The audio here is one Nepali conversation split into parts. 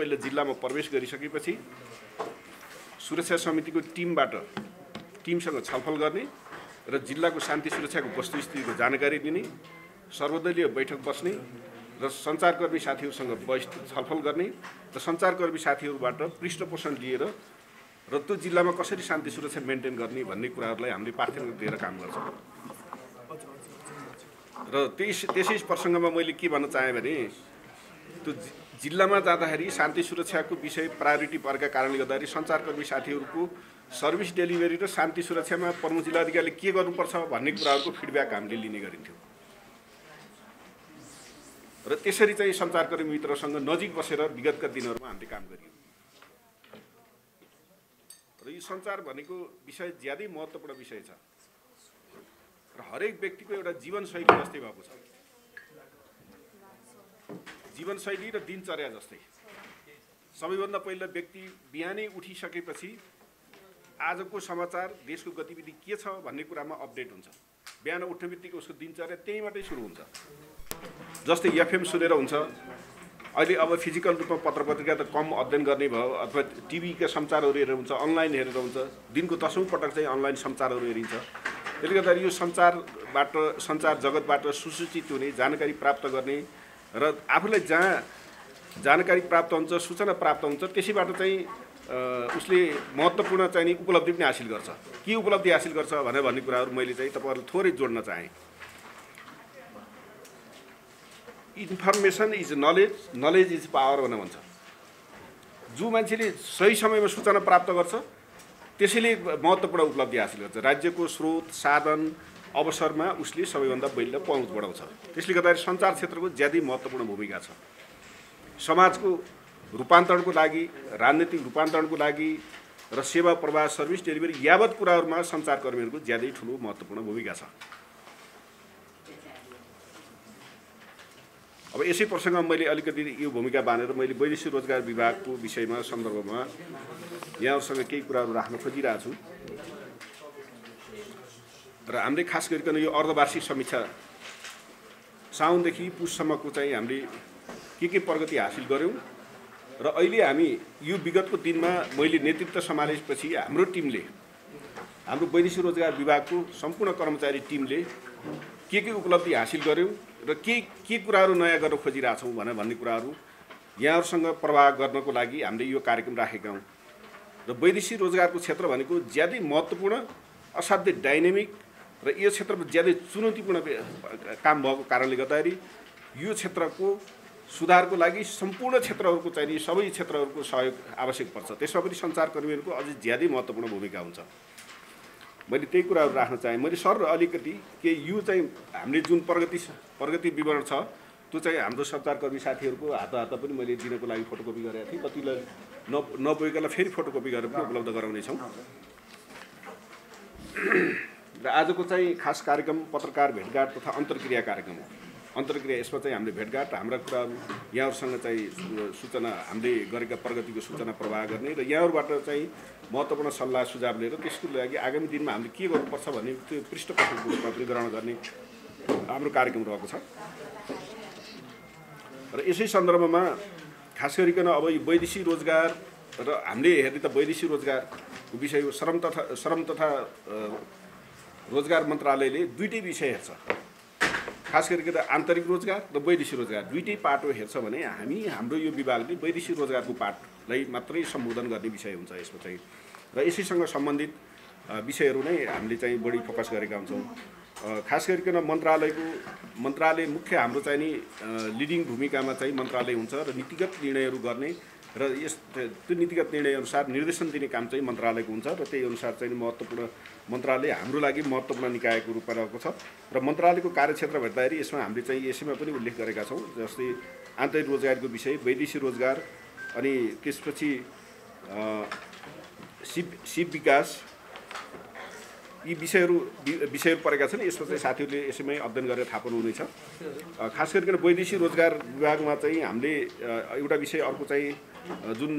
पहिला जिल्लामा प्रवेश गरिसकेपछि सुरक्षा समितिको टिमसँग छलफल गर्ने र जिल्लाको शान्ति सुरक्षाको वस्तुस्थितिको जानकारी दिने, सर्वदलीय बैठक बस्ने र सञ्चारकर्मी साथीहरूसँग छलफल गर्ने र सञ्चारकर्मी साथीहरूबाट पृष्ठपोषण लिएर र त्यो जिल्लामा कसरी शान्ति सुरक्षा मेन्टेन गर्ने भन्ने कुराहरूलाई हामीले प्राथमिकता दिएर काम गर्छौँ। र त्यसै प्रसङ्गमा मैले के भन्न चाहेँ भने त्यो जिल्लामा जाँदाखेरि शान्ति सुरक्षाको विषय प्रायोरिटी परेका कारणले गर्दाखेरि सञ्चारकर्मी साथीहरूको सर्भिस डेलिभरी र शान्ति सुरक्षामा प्रमुख जिल्लाधिकारीले के गर्नुपर्छ भन्ने कुराहरूको फिडब्याक हामीले लिने गरिन्थ्यो र त्यसरी चाहिँ सञ्चारकर्मी मित्रसँग नजिक बसेर विगतका दिनहरूमा हामीले काम गरियो र यो सञ्चार भनेको विषय ज्यादै महत्त्वपूर्ण विषय छ र हरेक व्यक्तिको एउटा जीवनशैली जस्तै भएको छ। जीवनशैली र दिनचर्या जस्तै सबैभन्दा पहिला व्यक्ति बिहानै उठिसकेपछि आजको समाचार देशको गतिविधि के छ भन्ने कुरामा अपडेट हुन्छ। बिहान उठ्ने बित्तिकै उसको दिनचर्या त्यहीबाटै सुरु हुन्छ। जस्तै एफएम सुनेर हुन्छ, अहिले अब फिजिकल रूपमा पत्र पत्रिका त कम अध्ययन गर्ने भयो अथवा टिभीका समाचारहरू हेरेर हुन्छ, अनलाइन हेरेर हुन्छ, दिनको 10औं पटक चाहिँ अनलाइन समाचारहरू हेरिन्छ। त्यसले गर्दाखेरि यो सञ्चार जगतबाट सुसूचित हुने, जानकारी प्राप्त गर्ने र आफूलाई जहाँ जानकारी प्राप्त हुन्छ, सूचना प्राप्त हुन्छ, त्यसैबाट चाहिँ उसले महत्त्वपूर्ण चाहिँ नि उपलब्धि पनि हासिल गर्छ। के उपलब्धि हासिल गर्छ भन्ने कुराहरू मैले चाहिँ तपाईँहरूलाई थोरै जोड्न चाहेँ। Information is knowledge, knowledge is power भनेर भन्छ। जो मान्छेले सही समयमा सूचना प्राप्त गर्छ त्यसैले महत्त्वपूर्ण उपलब्धि हासिल गर्छ। राज्यको स्रोत, साधन, अवसरमा उसले सबैभन्दा बलियो पहुँच बढाउँछ। त्यसले गर्दाखेरि सञ्चार क्षेत्रको ज्यादै महत्त्वपूर्ण भूमिका छ। समाजको रूपान्तरणको लागि, राजनीतिक रूपान्तरणको लागि र सेवा प्रवाह, सर्भिस डेलिभरी यावत कुराहरूमा सञ्चारकर्मीहरूको ज्यादै ठुलो महत्त्वपूर्ण भूमिका छ। अब यसै प्रसङ्गमा मैले अलिकति यो भूमिका बाँधेर मैले वैदेशिक रोजगार विभागको विषयमा सन्दर्भमा यहाँहरूसँग केही कुराहरू राख्न खोजिरहेको छु र हामीले खास गरिकन यो अर्धवार्षिक समीक्षा साउनदेखि पुससम्मको चाहिँ हामीले के प्रगति हासिल गऱ्यौँ र अहिले हामी यो विगतको दिनमा मैले नेतृत्व सम्हालेपछि हाम्रो टिमले, हाम्रो वैदेशिक रोजगार विभागको सम्पूर्ण कर्मचारी टिमले के उपलब्धि हासिल गऱ्यौँ र के कुराहरू नयाँ गर्न खोजिरहेछौँ भन्ने कुराहरू यहाँहरूसँग प्रवाह गर्नको लागि हामीले यो कार्यक्रम राखेका हौँ। र वैदेशिक रोजगारको क्षेत्र भनेको ज्यादै महत्त्वपूर्ण, असाध्यै डाइनामिक र यो क्षेत्रमा ज्यादै चुनौतीपूर्ण काम भएको कारणले गर्दाखेरि यो क्षेत्रको सुधारको लागि सम्पूर्ण क्षेत्रहरूको चाहिँ सबै क्षेत्रहरूको सहयोग आवश्यक पर्छ। त्यसमा पनि सञ्चारकर्मीहरूको अझै ज्यादै महत्त्वपूर्ण भूमिका हुन्छ। मैले त्यही कुराहरू राख्न चाहेँ। मैले अलिकति के यो चाहिँ हामीले जुन प्रगति विवरण छ त्यो चाहिँ हाम्रो सञ्चारकर्मी साथीहरूको हात पनि मैले दिनको लागि फोटोकपी गरेको थिएँ। कतिलाई नपुगेकालाई फेरि फोटोकपी गरेर पनि उपलब्ध गराउनेछौँ। र आजको चाहिँ खास कार्यक्रम पत्रकार भेटघाट तथा अन्तर्क्रिया कार्यक्रम हो। अन्तर्क्रिया यसमा चाहिँ हामीले भेटघाट, हाम्रा कुराहरू यहाँहरूसँग चाहिँ सूचना, हामीले गरेका प्रगतिको सूचना प्रवाह गर्ने र यहाँहरूबाट चाहिँ महत्त्वपूर्ण सल्लाह सुझाव लिएर त्यसको लागि आगामी दिनमा हामीले के गर्नुपर्छ भन्ने त्यो पृष्ठपोषणको रूपमा पनि ग्रहण गर्ने हाम्रो कार्यक्रम रहेको छ। र यसै सन्दर्भमा खास गरिकन अब यो वैदेशिक रोजगार र हामीले हेर्ने त वैदेशिक रोजगारको विषय श्रम तथा रोजगार मन्त्रालयले दुईटै विषय हेर्छ। खास गरिकन आन्तरिक रोजगार र वैदेशिक रोजगार दुईटै पाटो हेर्छ भने हाम्रो यो विभागले वैदेशिक रोजगारको पाटलाई मात्रै सम्बोधन गर्ने विषय हुन्छ यसमा चाहिँ। र यसैसँग सम्बन्धित विषयहरू नै हामीले चाहिँ बढी फोकस गरेका हुन्छौँ। खास गरिकन मन्त्रालय मुख्य हाम्रो चाहिँ नि लिडिङ भूमिकामा चाहिँ मन्त्रालय हुन्छ र नीतिगत निर्णयहरू गर्ने र त्यो नीतिगत निर्णयअनुसार निर्देशन दिने काम चाहिँ मन्त्रालयको हुन्छ र त्यही अनुसार चाहिँ महत्त्वपूर्ण मन्त्रालय हाम्रो लागि महत्त्वपूर्ण निकायको रूपमा रहेको छ। र मन्त्रालयको कार्यक्षेत्र भेट्दाखेरि यसमा हामीले चाहिँ यसैमा पनि उल्लेख गरेका छौँ। जस्तै आन्तरिक रोजगारको विषय, वैदेशिक रोजगार, अनि त्यसपछि सिप विकास, यी विषयहरू परेका छन्। यसमा चाहिँ साथीहरूले यसैमै अध्ययन गरेर थाहा पाउनुहुनेछ। खास गरिकन वैदेशिक रोजगार विभागमा चाहिँ हामीले एउटा विषय अर्को चाहिँ जुन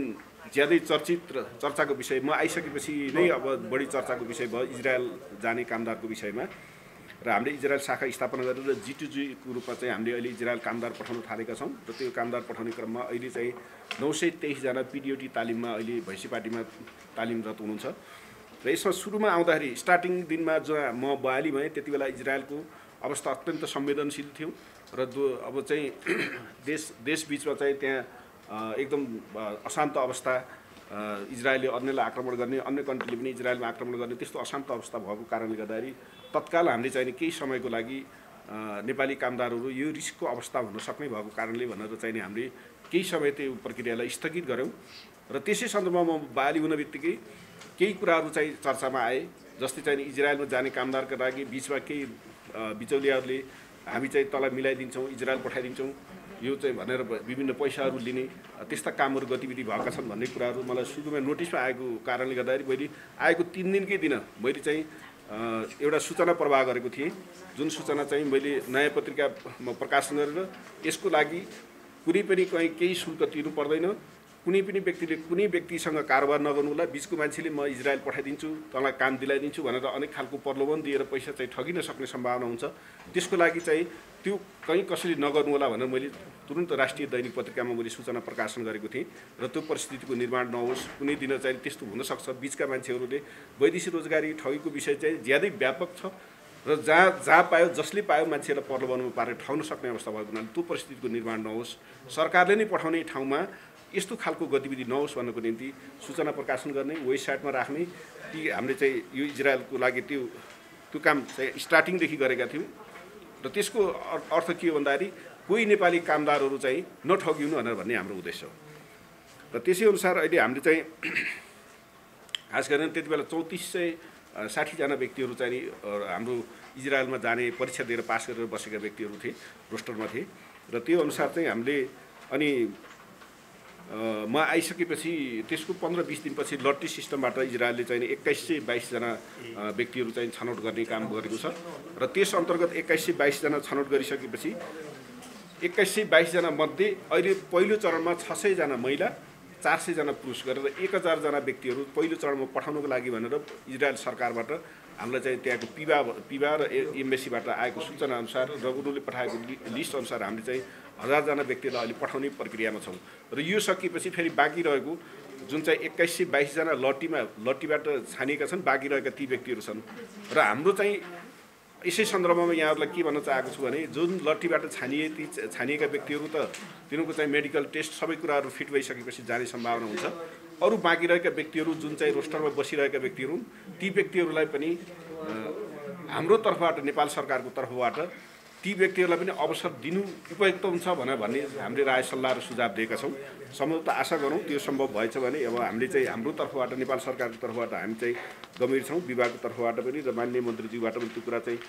ज्यादै चर्चाको विषय, म आइसकेपछि नै अब बढी चर्चाको विषय भयो इजरायल जाने कामदारको विषयमा। र हामीले इजरायल शाखा स्थापना गरेर G2G को रूपमा चाहिँ हामीले अहिले इजरायल कामदार पठाउन थालेका छौँ र त्यो कामदार पठाउने क्रममा अहिले चाहिँ 923 जना PDOT तालिममा अहिले भैँसीपाटीमा तालिमरत हुनुहुन्छ र यसमा सुरुमा आउँदाखेरि स्टार्टिङ दिनमा जो म बहाली भएँ त्यति बेला इजरायलको अवस्था अत्यन्त संवेदनशील थियो र अब चाहिँ देशबीचमा चाहिँ त्यहाँ एकदम अशान्त अवस्था इजरायलले अन्यलाई आक्रमण गर्ने अन्य कन्ट्रीले पनि इजरायलमा आक्रमण गर्ने त्यस्तो अशान्त अवस्था भएको कारणले गर्दाखेरि तत्काल हामीले चाहिँ केही समयको लागि नेपाली कामदारहरू यो रिस्कको अवस्था हुन सक्ने भएको कारणले भनेर चाहिँ हामीले केही समय त्यो प्रक्रियालाई स्थगित गऱ्यौँ र त्यसै सन्दर्भमा म बहाली हुन बित्तिकै केही कुराहरू चाहिँ चर्चामा आए जस्तै चाहिँ इजरायलमा जाने कामदारका लागि बिचमा केही बिचौलियाहरूले हामी चाहिँ तल मिलाइदिन्छौँ इजरायल पठाइदिन्छौँ यो चाहिँ भनेर विभिन्न पैसाहरू लिने त्यस्ता कामहरू गतिविधि भएका छन् भन्ने कुराहरू मलाई सुरुमा नोटिसमा आएको कारणले गर्दाखेरि मैले आएको 3 दिनकै दिन मैले चाहिँ एउटा सूचना प्रवाह गरेको थिएँ जुन सूचना चाहिँ मैले नयाँ पत्रिकामा प्रकाशन गरेर यसको लागि कुनै पनि केही शुल्क तिर्नु पर्दैन कुनै पनि व्यक्तिले कुनै व्यक्तिसँग कारोबार नगर्नुहोला बिचको मान्छेले म इजरायल पठाइदिन्छु तँलाई काम दिलाइदिन्छु भनेर अनेक खालको प्रलोभन दिएर पैसा चाहिँ ठगिन सक्ने सम्भावना हुन्छ त्यसको लागि चाहिँ त्यो कहीँ कसैले नगर्नु होला भनेर मैले तुरुन्त राष्ट्रिय दैनिक पत्रिकामा मैले सूचना प्रकाशन गरेको थिएँ र त्यो परिस्थितिको निर्माण नहोस् कुनै दिन चाहिँ त्यस्तो हुनसक्छ बिचका मान्छेहरूले वैदेशिक रोजगारी ठगीको विषय चाहिँ ज्यादै व्यापक छ र जहाँ पायो जसले पायो मान्छेलाई प्रलोभनमा पारेर ठग्न सक्ने अवस्था भएको हुनाले त्यो परिस्थितिको निर्माण नहोस् सरकारले नै पठाउने ठाउँमा यस्तो खालको गतिविधि नहोस् भन्नको निम्ति सूचना प्रकाशन गर्ने वेबसाइटमा राख्ने ती हामीले चाहिँ यो इजरायलको लागि त्यो काम चाहिँ स्टार्टिङदेखि गरेका थियौँ र त्यसको अर्थ के हो भन्दाखेरि कोही नेपाली कामदारहरू चाहिँ नठगिनु भनेर भन्ने हाम्रो उद्देश्य हो र त्यसै अनुसार अहिले हामीले चाहिँ खास गरेर त्यति बेला 3460 जना व्यक्तिहरू चाहिँ हाम्रो इजरायलमा जाने परीक्षा दिएर पास गरेर बसेका व्यक्तिहरू थिए रोस्टरमा थिए र त्यो अनुसार चाहिँ हामीले अनि म आइसकेपछि त्यसको 15-20 दिनपछि लट्टी सिस्टमबाट इजरायलले चाहिँ 2122 जना व्यक्तिहरू चाहिँ छनौट गर्ने काम गरेको छ र त्यस अन्तर्गत 2122 जना छनौट गरिसकेपछि 2122 जना मध्ये अहिले पहिलो चरणमा 600 जना महिला 400 जना पुरुष गरेर 1000 जना व्यक्तिहरू पहिलो चरणमा पठाउनको लागि भनेर इजरायल सरकारबाट हामीलाई चाहिँ त्यहाँको पिबा र एम्बेसीबाट आएको सूचना अनुसार र उनीहरूले पठाएको लिस्ट अनुसार हामीले चाहिँ 1000 जना व्यक्तिलाई अहिले पठाउने प्रक्रियामा छौँ र यो सकिएपछि फेरि बाँकी रहेको जुन चाहिँ 2122 जना लट्टीबाट छानिएका छन् बाँकी रहेका ती व्यक्तिहरू छन् र हाम्रो चाहिँ यसै सन्दर्भमा यहाँहरूलाई के भन्न चाहेको छु भने जुन लट्टीबाट छानिएका व्यक्तिहरू त तिनीहरूको चाहिँ मेडिकल टेस्ट सबै कुराहरू फिट भइसकेपछि जाने सम्भावना हुन्छ अरू बाँकी रहेका व्यक्तिहरू जुन चाहिँ रोस्टरमा बसिरहेका व्यक्तिहरू ती व्यक्तिहरूलाई पनि हाम्रो तर्फबाट नेपाल सरकारको तर्फबाट ती व्यक्तिहरूलाई पनि अवसर दिनु उपयुक्त हुन्छ भन्ने हामीले राय सल्लाह र सुझाव दिएका छौँ सम्भवतः आशा गरौँ त्यो सम्भव भएछ भने अब हामीले चाहिँ हाम्रो तर्फबाट नेपाल सरकारको तर्फबाट हामी चाहिँ गम्भीर छौँ विभागको तर्फबाट पनि र माननीय मन्त्रीज्यूबाट पनि त्यो कुरा चाहिँ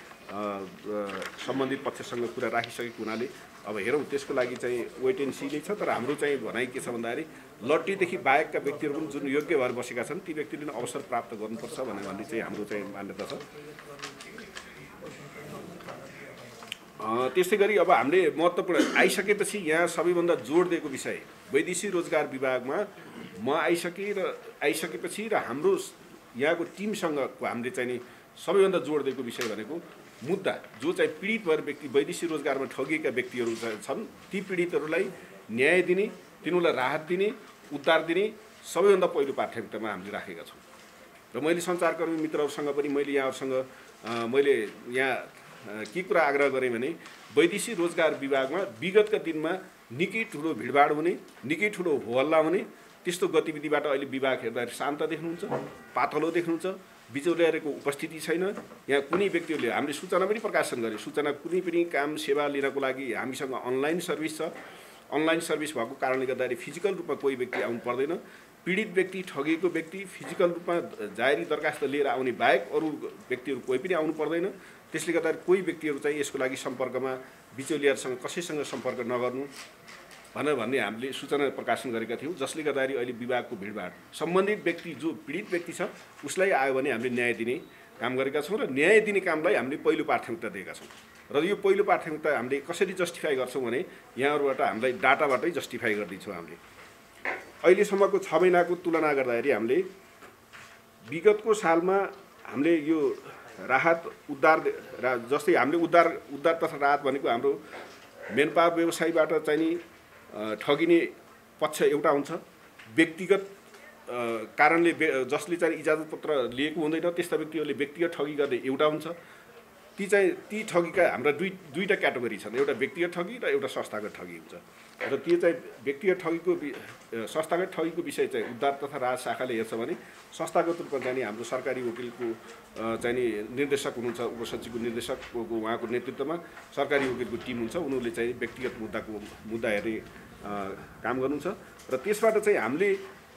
सम्बन्धित पक्षसँग कुरा राखिसकेको हुनाले अब हेरौँ त्यसको लागि चाहिँ वेट एन्ड सी नै छ तर हाम्रो चाहिँ भनाइ के छ भन्दाखेरि लट्टीदेखि बाहेकका व्यक्तिहरू पनि जुन योग्य भएर बसेका छन् ती व्यक्तिले पनि अवसर प्राप्त गर्नुपर्छ भन्ने चाहिँ हाम्रो चाहिँ मान्यता छ त्यस्तै गरी अब हामीले महत्त्वपूर्ण आइसकेपछि यहाँ सबैभन्दा जोड दिएको विषय वैदेशिक रोजगार विभागमा म आइसकेपछि र हाम्रो यहाँको टिमसँगको हामीले चाहिँ नि सबैभन्दा जोड दिएको विषय भनेको मुद्दा जो चाहिँ पीडित भएर व्यक्ति वैदेशिक रोजगारमा ठगिएका व्यक्तिहरू छन् ती पीडितहरूलाई न्याय दिने तिनीहरूलाई राहत दिने उद्धार दिने सबैभन्दा पहिलो प्राथमिकतामा हामीले राखेका छौँ र मैले सञ्चारकर्मी मित्रहरूसँग पनि मैले यहाँहरूसँग मैले यहाँ के कुरा आग्रह गरेँ भने वैदेशिक रोजगार विभागमा विगतका दिनमा निकै ठुलो भिडभाड हुने निकै ठुलो होहल्ला हुने त्यस्तो गतिविधिबाट अहिले विभाग हेर्दाखेरि शान्त देख्नुहुन्छ पातलो देख्नुहुन्छ बिचौलियाहरूको उपस्थिति छैन यहाँ कुनै व्यक्तिहरूले हामीले सूचना पनि प्रकाशन गरे सूचना कुनै पनि काम सेवा लिनको लागि हामीसँग अनलाइन सर्भिस छ अनलाइन सर्भिस भएको कारणले गर्दाखेरि फिजिकल रूपमा कोही व्यक्ति आउनु पर्दैन पीडित व्यक्ति ठगिएको व्यक्ति फिजिकल रूपमा जाहेरी दरखास्त लिएर आउने बाहेक अरू व्यक्तिहरू कोही पनि आउनु पर्दैन त्यसले गर्दा कोही व्यक्तिहरू चाहिँ यसको लागि सम्पर्कमा बिचौलियाहरूसँग कसैसँग सम्पर्क नगर्नु भन्ने हामीले सूचना प्रकाशन गरेका थियौँ जसले गर्दाखेरि अहिले विभागको भिडभाड सम्बन्धित व्यक्ति जो पीडित व्यक्ति छ उसलाई आयो भने हामीले न्याय दिने काम गरेका छौँ र न्याय दिने कामलाई हामीले पहिलो प्राथमिकता दिएका छौँ र यो पहिलो प्राथमिकता हामीले कसरी जस्टिफाई गर्छौँ भने यहाँहरूबाट हामीलाई डाटाबाटै जस्टिफाई गर्दैछौँ हामीले अहिलेसम्मको 6 महिनाको तुलना गर्दाखेरि हामीले विगतको सालमा हामीले यो राहत उद्धार जस्तै हामीले उद्धार तथा राहत भनेको हाम्रो मेन पावर व्यवसायीबाट चाहिँ नि ठगिने पक्ष एउटा हुन्छ, व्यक्तिगत कारणले जसले चाहिँ इजाजत पत्र लिएको हुँदैन त्यस्ता व्यक्तिहरूले व्यक्तिगत ठगी गर्ने एउटा हुन्छ। ती ठगीका हाम्रा दुईटा क्याटेगोरी छन्, एउटा व्यक्तिगत ठगी र एउटा संस्थागत ठगी हुन्छ। र त्यो चाहिँ व्यक्तिगत ठगीको संस्थागत ठगीको विषय चाहिँ उद्धार तथा राहत शाखाले हेर्छ भने संस्थागत रूपमा चाहिँ नि हाम्रो सरकारी वकिलको चाहिँ नि निर्देशक हुनुहुन्छ, उपसचिवको निर्देशकको उहाँको नेतृत्वमा सरकारी वकिलको टिम हुन्छ, उनीहरूले चाहिँ व्यक्तिगत मुद्दा हेर्ने काम गर्नुहुन्छ। र त्यसबाट चाहिँ हामीले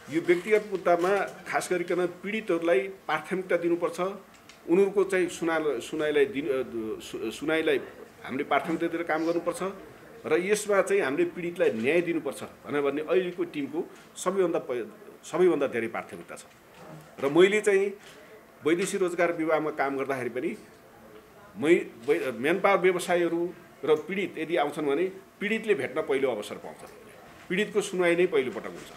यो व्यक्तिगत मुद्दामा खास गरिकन पीडितहरूलाई प्राथमिकता दिनुपर्छ, उनीहरूको चाहिँ सुनाइलाई हामीले प्राथमिकता दिएर काम गर्नुपर्छ र यसमा चाहिँ हामीले पीडितलाई न्याय दिनुपर्छ भन्ने अहिलेको टिमको सबैभन्दा धेरै प्राथमिकता छ। र मैले चाहिँ वैदेशिक रोजगार विभागमा काम गर्दाखेरि पनि मेन पावर व्यवसायीहरू र पीडित यदि आउँछन् भने पीडितले भेट्न पहिलो अवसर पाउँछ, पीडितको सुनाइ नै पहिलो पटक हुन्छ,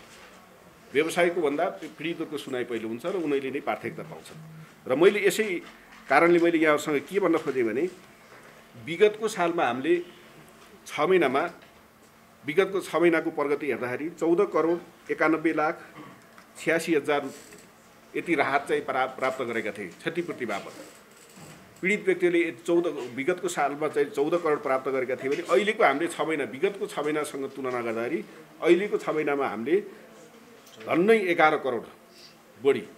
व्यवसायीको भन्दा पीडितको सुनाइ पहिलो हुन्छ र उनीहरूले नै प्राथमिकता पाउँछन्। र मैले यसै कारणले मैले यहाँहरूसँग के भन्न खोजेँ भने विगतको सालमा हामीले 6 महिनाको प्रगति हेर्दाखेरि 14,91,86,000 यति राहत चाहिँ प्राप्त गरेका थिए क्षतिपूर्ति बापत। पीडित व्यक्तिले विगतको सालमा चाहिँ 14 करोड प्राप्त गरेका थिए भने अहिलेको हामीले 6 महिना विगतको 6 महिनासँग तुलना गर्दाखेरि अहिलेको 6 महिनामा हामीले झन्डै 11 करोड बढी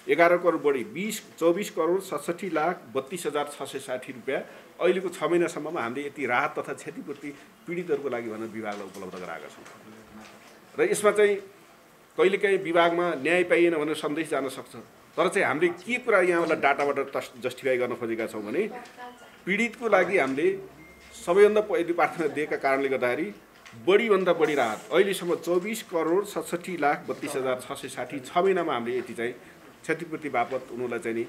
24,67,32,62,660 रुपियाँ अहिलेको 6 महिनासम्ममा हामीले यति राहत तथा क्षतिपूर्ति पीडितहरूको लागि भनेर विभागलाई उपलब्ध गराएका छौँ। र यसमा चाहिँ कहिलेकाहीँ विभागमा न्याय पाइएन भनेर सन्देश जान सक्छ, तर चाहिँ हामीले के कुरा यहाँलाई डाटाबाट जस्टिफाई गर्न खोजेका छौँ भने पीडितको लागि हामीले सबैभन्दा पहिलो प्रार्थना दिएका कारणले गर्दाखेरि बढीभन्दा बढी राहत अहिलेसम्म 24,37,32,660 6 महिनामा हामीले यति चाहिँ क्षतिपूर्ति बापत उनीहरूलाई चाहिँ नि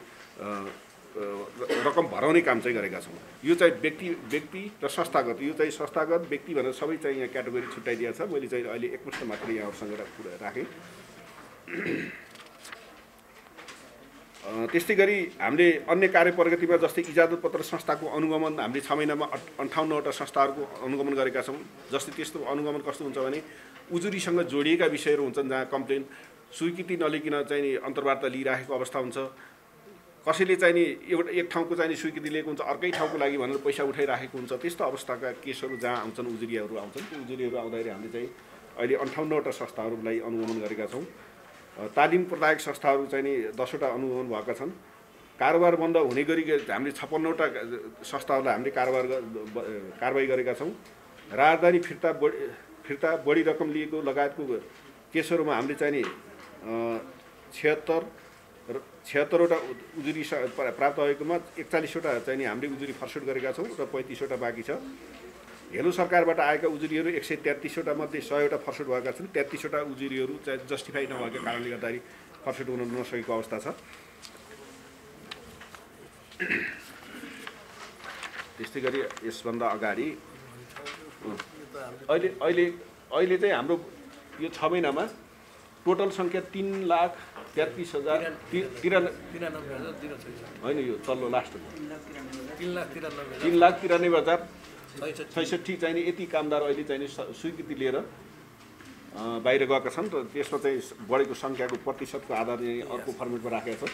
रकम भराउने काम चाहिँ गरेका छौँ। यो चाहिँ व्यक्ति र संस्थागत, यो चाहिँ संस्थागत व्यक्ति भनेर सबै चाहिँ यहाँ क्याटेगोरी छुट्याइदिएको छ। मैले चाहिँ अहिले एकमुष्ट मात्रै यहाँहरूसँग राखेँ। त्यस्तै गरी हामीले अन्य कार्य प्रगतिमा जस्तै इजाजत पत्र संस्थाको अनुगमन हामीले 6 महिनामा 58वटा संस्थाहरूको अनुगमन गरेका छौँ। जस्तै त्यस्तो अनुगमन कस्तो हुन्छ भने उजुरीसँग जोडिएका विषयहरू हुन्छन् जहाँ कम्प्लेन स्वीकृति नलिकन चाहिँ नि अन्तर्वार्ता लिइराखेको अवस्था हुन्छ, कसैले चाहिँ नि एक ठाउँको चाहिँ स्वीकृति लिएको हुन्छ अर्कै ठाउँको लागि भनेर पैसा उठाइराखेको हुन्छ। त्यस्तो अवस्थाका केसहरू जहाँ आउँछन् उजुरीहरू आउँछन्, त्यो उजुरीहरू आउँदाखेरि हामीले चाहिँ अहिले 58वटा संस्थाहरूलाई अनुगमन गरेका छौँ। तालिम प्रदायक संस्थाहरू चाहिँ नि 10वटा अनुगमन भएका छन्। कारोबार बन्द हुने गरी हामीले 56वटा संस्थाहरूलाई हामीले कारबाही गरेका छौँ। राजधानी फिर्ता बढी रकम लिएको लगायतको केसहरूमा हामीले चाहिँ नि 76वटा उजुरी प्राप्त भएकोमा 41वटा चाहिँ नि हामीले उजुरी फर्सुट गरेका छौँ र 35वटा बाँकी छ। हेलो सरकारबाट आएका उजुरीहरू 133वटा मध्ये 100वटा फर्सुट भएका छन्। 33वटा उजुरीहरू चाहिँ जस्टिफाई नभएको कारणले गर्दाखेरि फर्सुट हुन नसकेको अवस्था छ। त्यस्तै गरी यसभन्दा अगाडि अहिले चाहिँ हाम्रो यो 6 महिनामा टोटल सङ्ख्या 3,33,000 होइन यो तल्लो लास्ट 3,93,066 चाहिँ नि यति कामदार अहिले चाहिँ स्वीकृति लिएर बाहिर गएका छन्। र त्यसमा चाहिँ बढेको सङ्ख्याको प्रतिशतको आधार चाहिँ अर्को फर्मेटमा राखेका छौँ।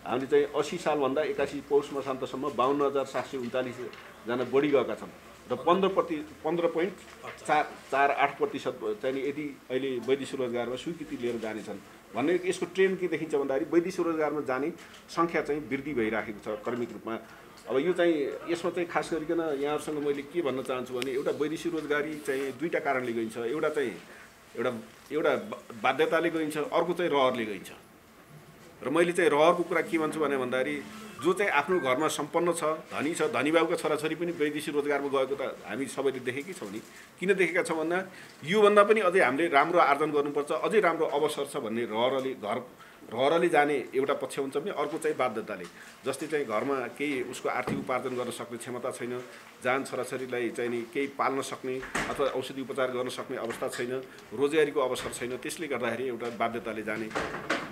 हामीले चाहिँ 80 सालभन्दा 81 पौष मसान्तसम्म 52,739 जना बढी गएका छन् र 15.48% चाहिँ यदि अहिले वैदेशिक रोजगारमा स्वीकृति लिएर जानेछन् भन्ने यसको ट्रेन्ड के देखिन्छ भन्दाखेरि वैदेशिक रोजगारमा जाने सङ्ख्या चाहिँ वृद्धि भइराखेको छ क्रमिक रूपमा। अब यो चाहिँ यसमा चाहिँ खास गरिकन यहाँहरूसँग मैले के भन्न चाहन्छु भने एउटा वैदेशिक रोजगारी चाहिँ दुईटा कारणले गइन्छ। एउटा बाध्यताले गइन्छ, अर्को चाहिँ रहरले गइन्छ। र मैले चाहिँ रहरको कुरा के भन्छु भने भन्दाखेरि जो चाहिँ आफ्नो घरमा सम्पन्न छ, धनी बाबुका छोराछोरी पनि वैदेशिक रोजगारमा गएको त हामी सबैले देखेकै छौँ नि। किन देखेका छौँ भन्दा योभन्दा पनि अझै हामीले राम्रो आर्जन गर्नुपर्छ, अझै राम्रो अवसर छ भन्ने रहरले जाने एउटा पक्ष हुन्छ भने अर्को चाहिँ बाध्यताले, जस्तै चाहिँ घरमा केही उसको आर्थिक उपार्जन गर्न सक्ने क्षमता छैन, जान छोराछोरीलाई चाहिँ नि केही पाल्न सक्ने अथवा औषधि उपचार गर्न सक्ने अवस्था छैन, रोजगारीको अवसर छैन, त्यसले गर्दाखेरि एउटा बाध्यताले जाने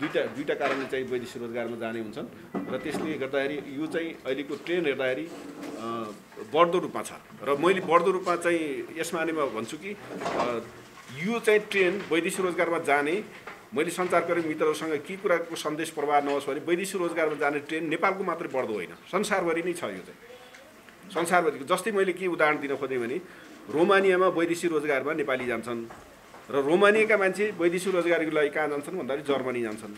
दुईटा कारणले चाहिँ वैदेशिक रोजगारमा जाने हुन्छन्। र त्यसले गर्दाखेरि यो चाहिँ अहिलेको ट्रेन्ड हेर्दाखेरि बढ्दो रूपमा छ। र मैले बढ्दो रूपमा चाहिँ यसमा अनि म भन्छु कि यो चाहिँ ट्रेन्ड वैदेशिक रोजगारमा जाने, मैले सञ्चारकर्मी मित्रहरूसँग के कुराको सन्देश प्रवाह नहोस् भने वैदेशिक रोजगारमा जाने ट्रेन्ड नेपालको मात्रै बढ्दो होइन, संसारभरि नै छ। यो चाहिँ संसारभरिको, जस्तै मैले के उदाहरण दिन खोजेँ भने रोमानियामा वैदेशिक रोजगारमा नेपाली जान्छन् र रोमानियाका मान्छे वैदेशिक रोजगारीको लागि कहाँ जान्छन् भन्दाखेरि जर्मनी जान्छन्।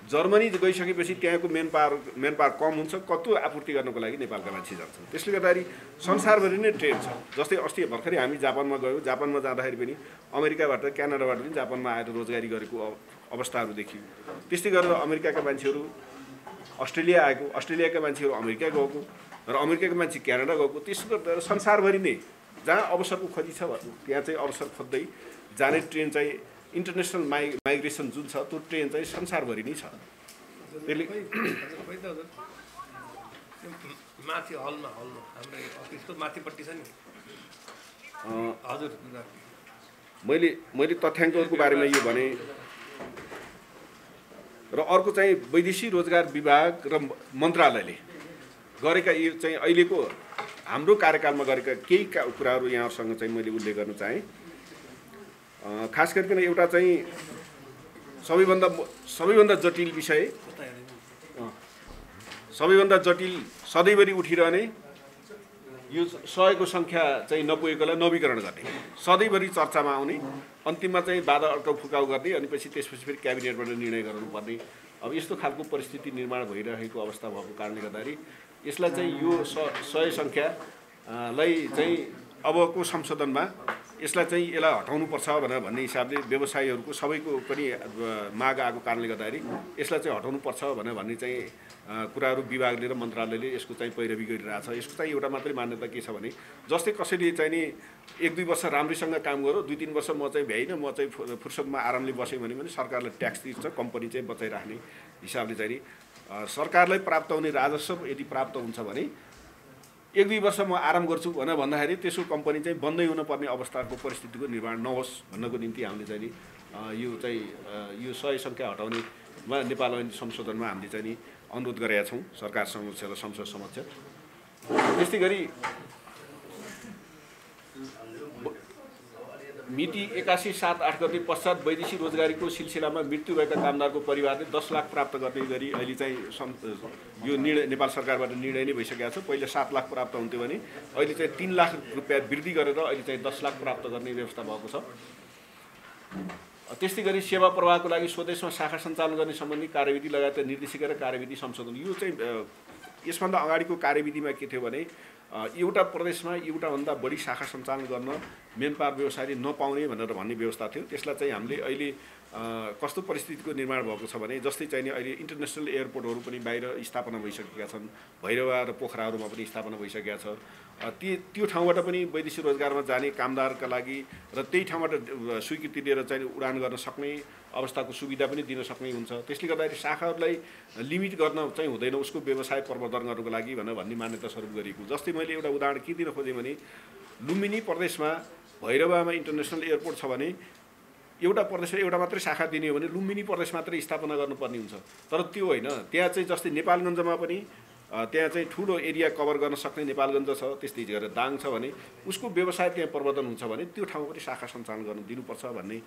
जर्मनी गइसकेपछि त्यहाँको मेन पावर कम हुन्छ, कत्तो आपूर्ति गर्नको लागि नेपालका मान्छे जान्छन्। त्यसले गर्दाखेरि संसारभरि नै ट्रेन्ड छ। जस्तै अस्ति भर्खरै हामी जापानमा गयौँ, जापानमा जाँदाखेरि पनि अमेरिकाबाट क्यानाडाबाट पनि जापानमा आएर रोजगारी गरेको अवस्थाहरू देखियो। त्यस्तै गरेर अमेरिकाका मान्छेहरू अस्ट्रेलिया आएको, अस्ट्रेलियाका मान्छेहरू अमेरिका गएको र अमेरिकाका मान्छे क्यानाडा गएको। त्यसो गर्दा संसारभरि नै जहाँ अवसरको खोजी छ त्यहाँ चाहिँ अवसर खोज्दै जाने ट्रेन चाहिँ इन्टरनेसनल माइग्रेसन जुन छ त्यो ट्रेन चाहिँ संसारभरि नै छ। त्यसले माथि हलमा हाम्रो अफिसको माथिपट्टि छ नि हजुर, मैले तथ्याङ्कहरूको बारेमा यो भने। र अर्को चाहिँ वैदेशिक रोजगार विभाग र मन्त्रालयले गरेका यो चाहिँ अहिलेको हाम्रो कार्यकालमा गरेका केही कुराहरू यहाँहरूसँग चाहिँ मैले उल्लेख गर्न चाहेँ। खास गरिकन एउटा चाहिँ सबैभन्दा जटिल विषय, सबैभन्दा जटिल सधैँभरि उठिरहने यो 100को सङ्ख्या चाहिँ नपुगेकोलाई नवीकरण गर्ने, सधैँभरि चर्चामा आउने, अन्तिममा चाहिँ बाधा अड्काउ फुकाउ गर्ने, अनि त्यसपछि फेरि क्याबिनेटबाट निर्णय गराउनुपर्ने। अब यस्तो खालको परिस्थिति निर्माण भइरहेको अवस्था भएको कारणले गर्दाखेरि यसलाई चाहिँ यो 100 सङ्ख्यालाई चाहिँ अबको संशोधनमा यसलाई हटाउनुपर्छ भन्ने हिसाबले व्यवसायीहरूको सबैको पनि माग आएको कारणले गर्दाखेरि यसलाई चाहिँ हटाउनुपर्छ भन्ने चाहिँ कुराहरू विभागले र मन्त्रालयले यसको चाहिँ पैरवी गरिरहेछ। यसको चाहिँ एउटा मात्रै मान्यता के छ भने जस्तै कसैले चाहिँ नि 1-2 वर्ष राम्रैसँग काम गर्यो, 2-3 वर्ष म चाहिँ भ्याइनँ, म चाहिँ फुर्सदमा आरामले बसेँ भने पनि सरकारले ट्याक्स तिर्छ, कम्पनी चाहिँ बचाइराख्ने हिसाबले चाहिँ नि सरकारलाई प्राप्त हुने राजस्व यदि प्राप्त हुन्छ भने 1-2 वर्ष म आराम गर्छु भन्दाखेरि त्यसको कम्पनी चाहिँ बन्दै हुनुपर्ने अवस्थाको परिस्थितिको निर्माण नहोस् भन्नको निम्ति हामीले चाहिँ नि यो 100 सङ्ख्या हटाउनेमा नेपाल ऐन संशोधनमा हामीले चाहिँ नि अनुरोध गरेका छौँ सरकार समक्ष र संसद समक्ष। त्यस्तै गरी मिति 81/7/8 गते पश्चात वैदेशिक रोजगारीको सिलसिलामा मृत्यु भएका कामदारको परिवारले 10 लाख प्राप्त गर्ने गरी अहिले चाहिँ यो निर्णय नेपाल सरकारबाट निर्णय नै भइसकेको छ। पहिले 7 लाख प्राप्त हुन्थ्यो भने अहिले चाहिँ 3 लाख रुपियाँ वृद्धि गरेर अहिले चाहिँ 10 लाख प्राप्त गर्ने व्यवस्था भएको छ। त्यस्तै गरी सेवा प्रवाहको लागि स्वदेशमा शाखा सञ्चालन गर्ने सम्बन्धी कार्यविधि लगायत निर्देशिका र कार्यविधि संशोधन। यो चाहिँ यसभन्दा अगाडिको कार्यविधिमा के थियो भने एउटा प्रदेशमा एउटाभन्दा बढी शाखा सञ्चालन गर्न मेन पावर व्यवसायले नपाउने भन्ने व्यवस्था थियो। त्यसलाई चाहिँ हामीले अहिले कस्तो परिस्थितिको निर्माण भएको छ भने जस्तै चाहिँ अहिले इन्टरनेसनल एयरपोर्टहरू पनि बाहिर स्थापना भइसकेका छन्, भैरवा र पोखराहरूमा पनि स्थापना भइसकेका छ। त्यो ठाउँबाट पनि वैदेशिक रोजगारमा जाने कामदारका लागि र त्यही ठाउँबाट स्वीकृति लिएर चाहिँ उडान गर्न सक्ने अवस्थाको सुविधा पनि दिन सक्ने हुन्छ। त्यसले गर्दाखेरि शाखाहरूलाई लिमिट गर्न चाहिँ हुँदैन उसको व्यवसाय प्रवर्धन गर्नको लागि भन्ने मान्यता स्वरूप गरिएको। जस्तै मैले एउटा उदाहरण के दिन खोजेँ भने लुम्बिनी प्रदेशमा भैरवामा इन्टरनेसनल एयरपोर्ट छ भने एउटा प्रदेशमा एउटा मात्रै शाखा दिने हो भने लुम्बिनी प्रदेश मात्रै स्थापना गर्नुपर्ने हुन्छ। तर त्यो होइन, त्यहाँ चाहिँ जस्तै नेपालगञ्जमा पनि त्यहाँ चाहिँ ठुलो एरिया कभर गर्न सक्ने नेपालगञ्ज छ, त्यस्तै गरेर दाङ छ भने उसको व्यवसाय त्यहाँ प्रवर्धन हुन्छ भने त्यो ठाउँमा पनि शाखा सञ्चालन गर्न दिनुपर्छ भन्ने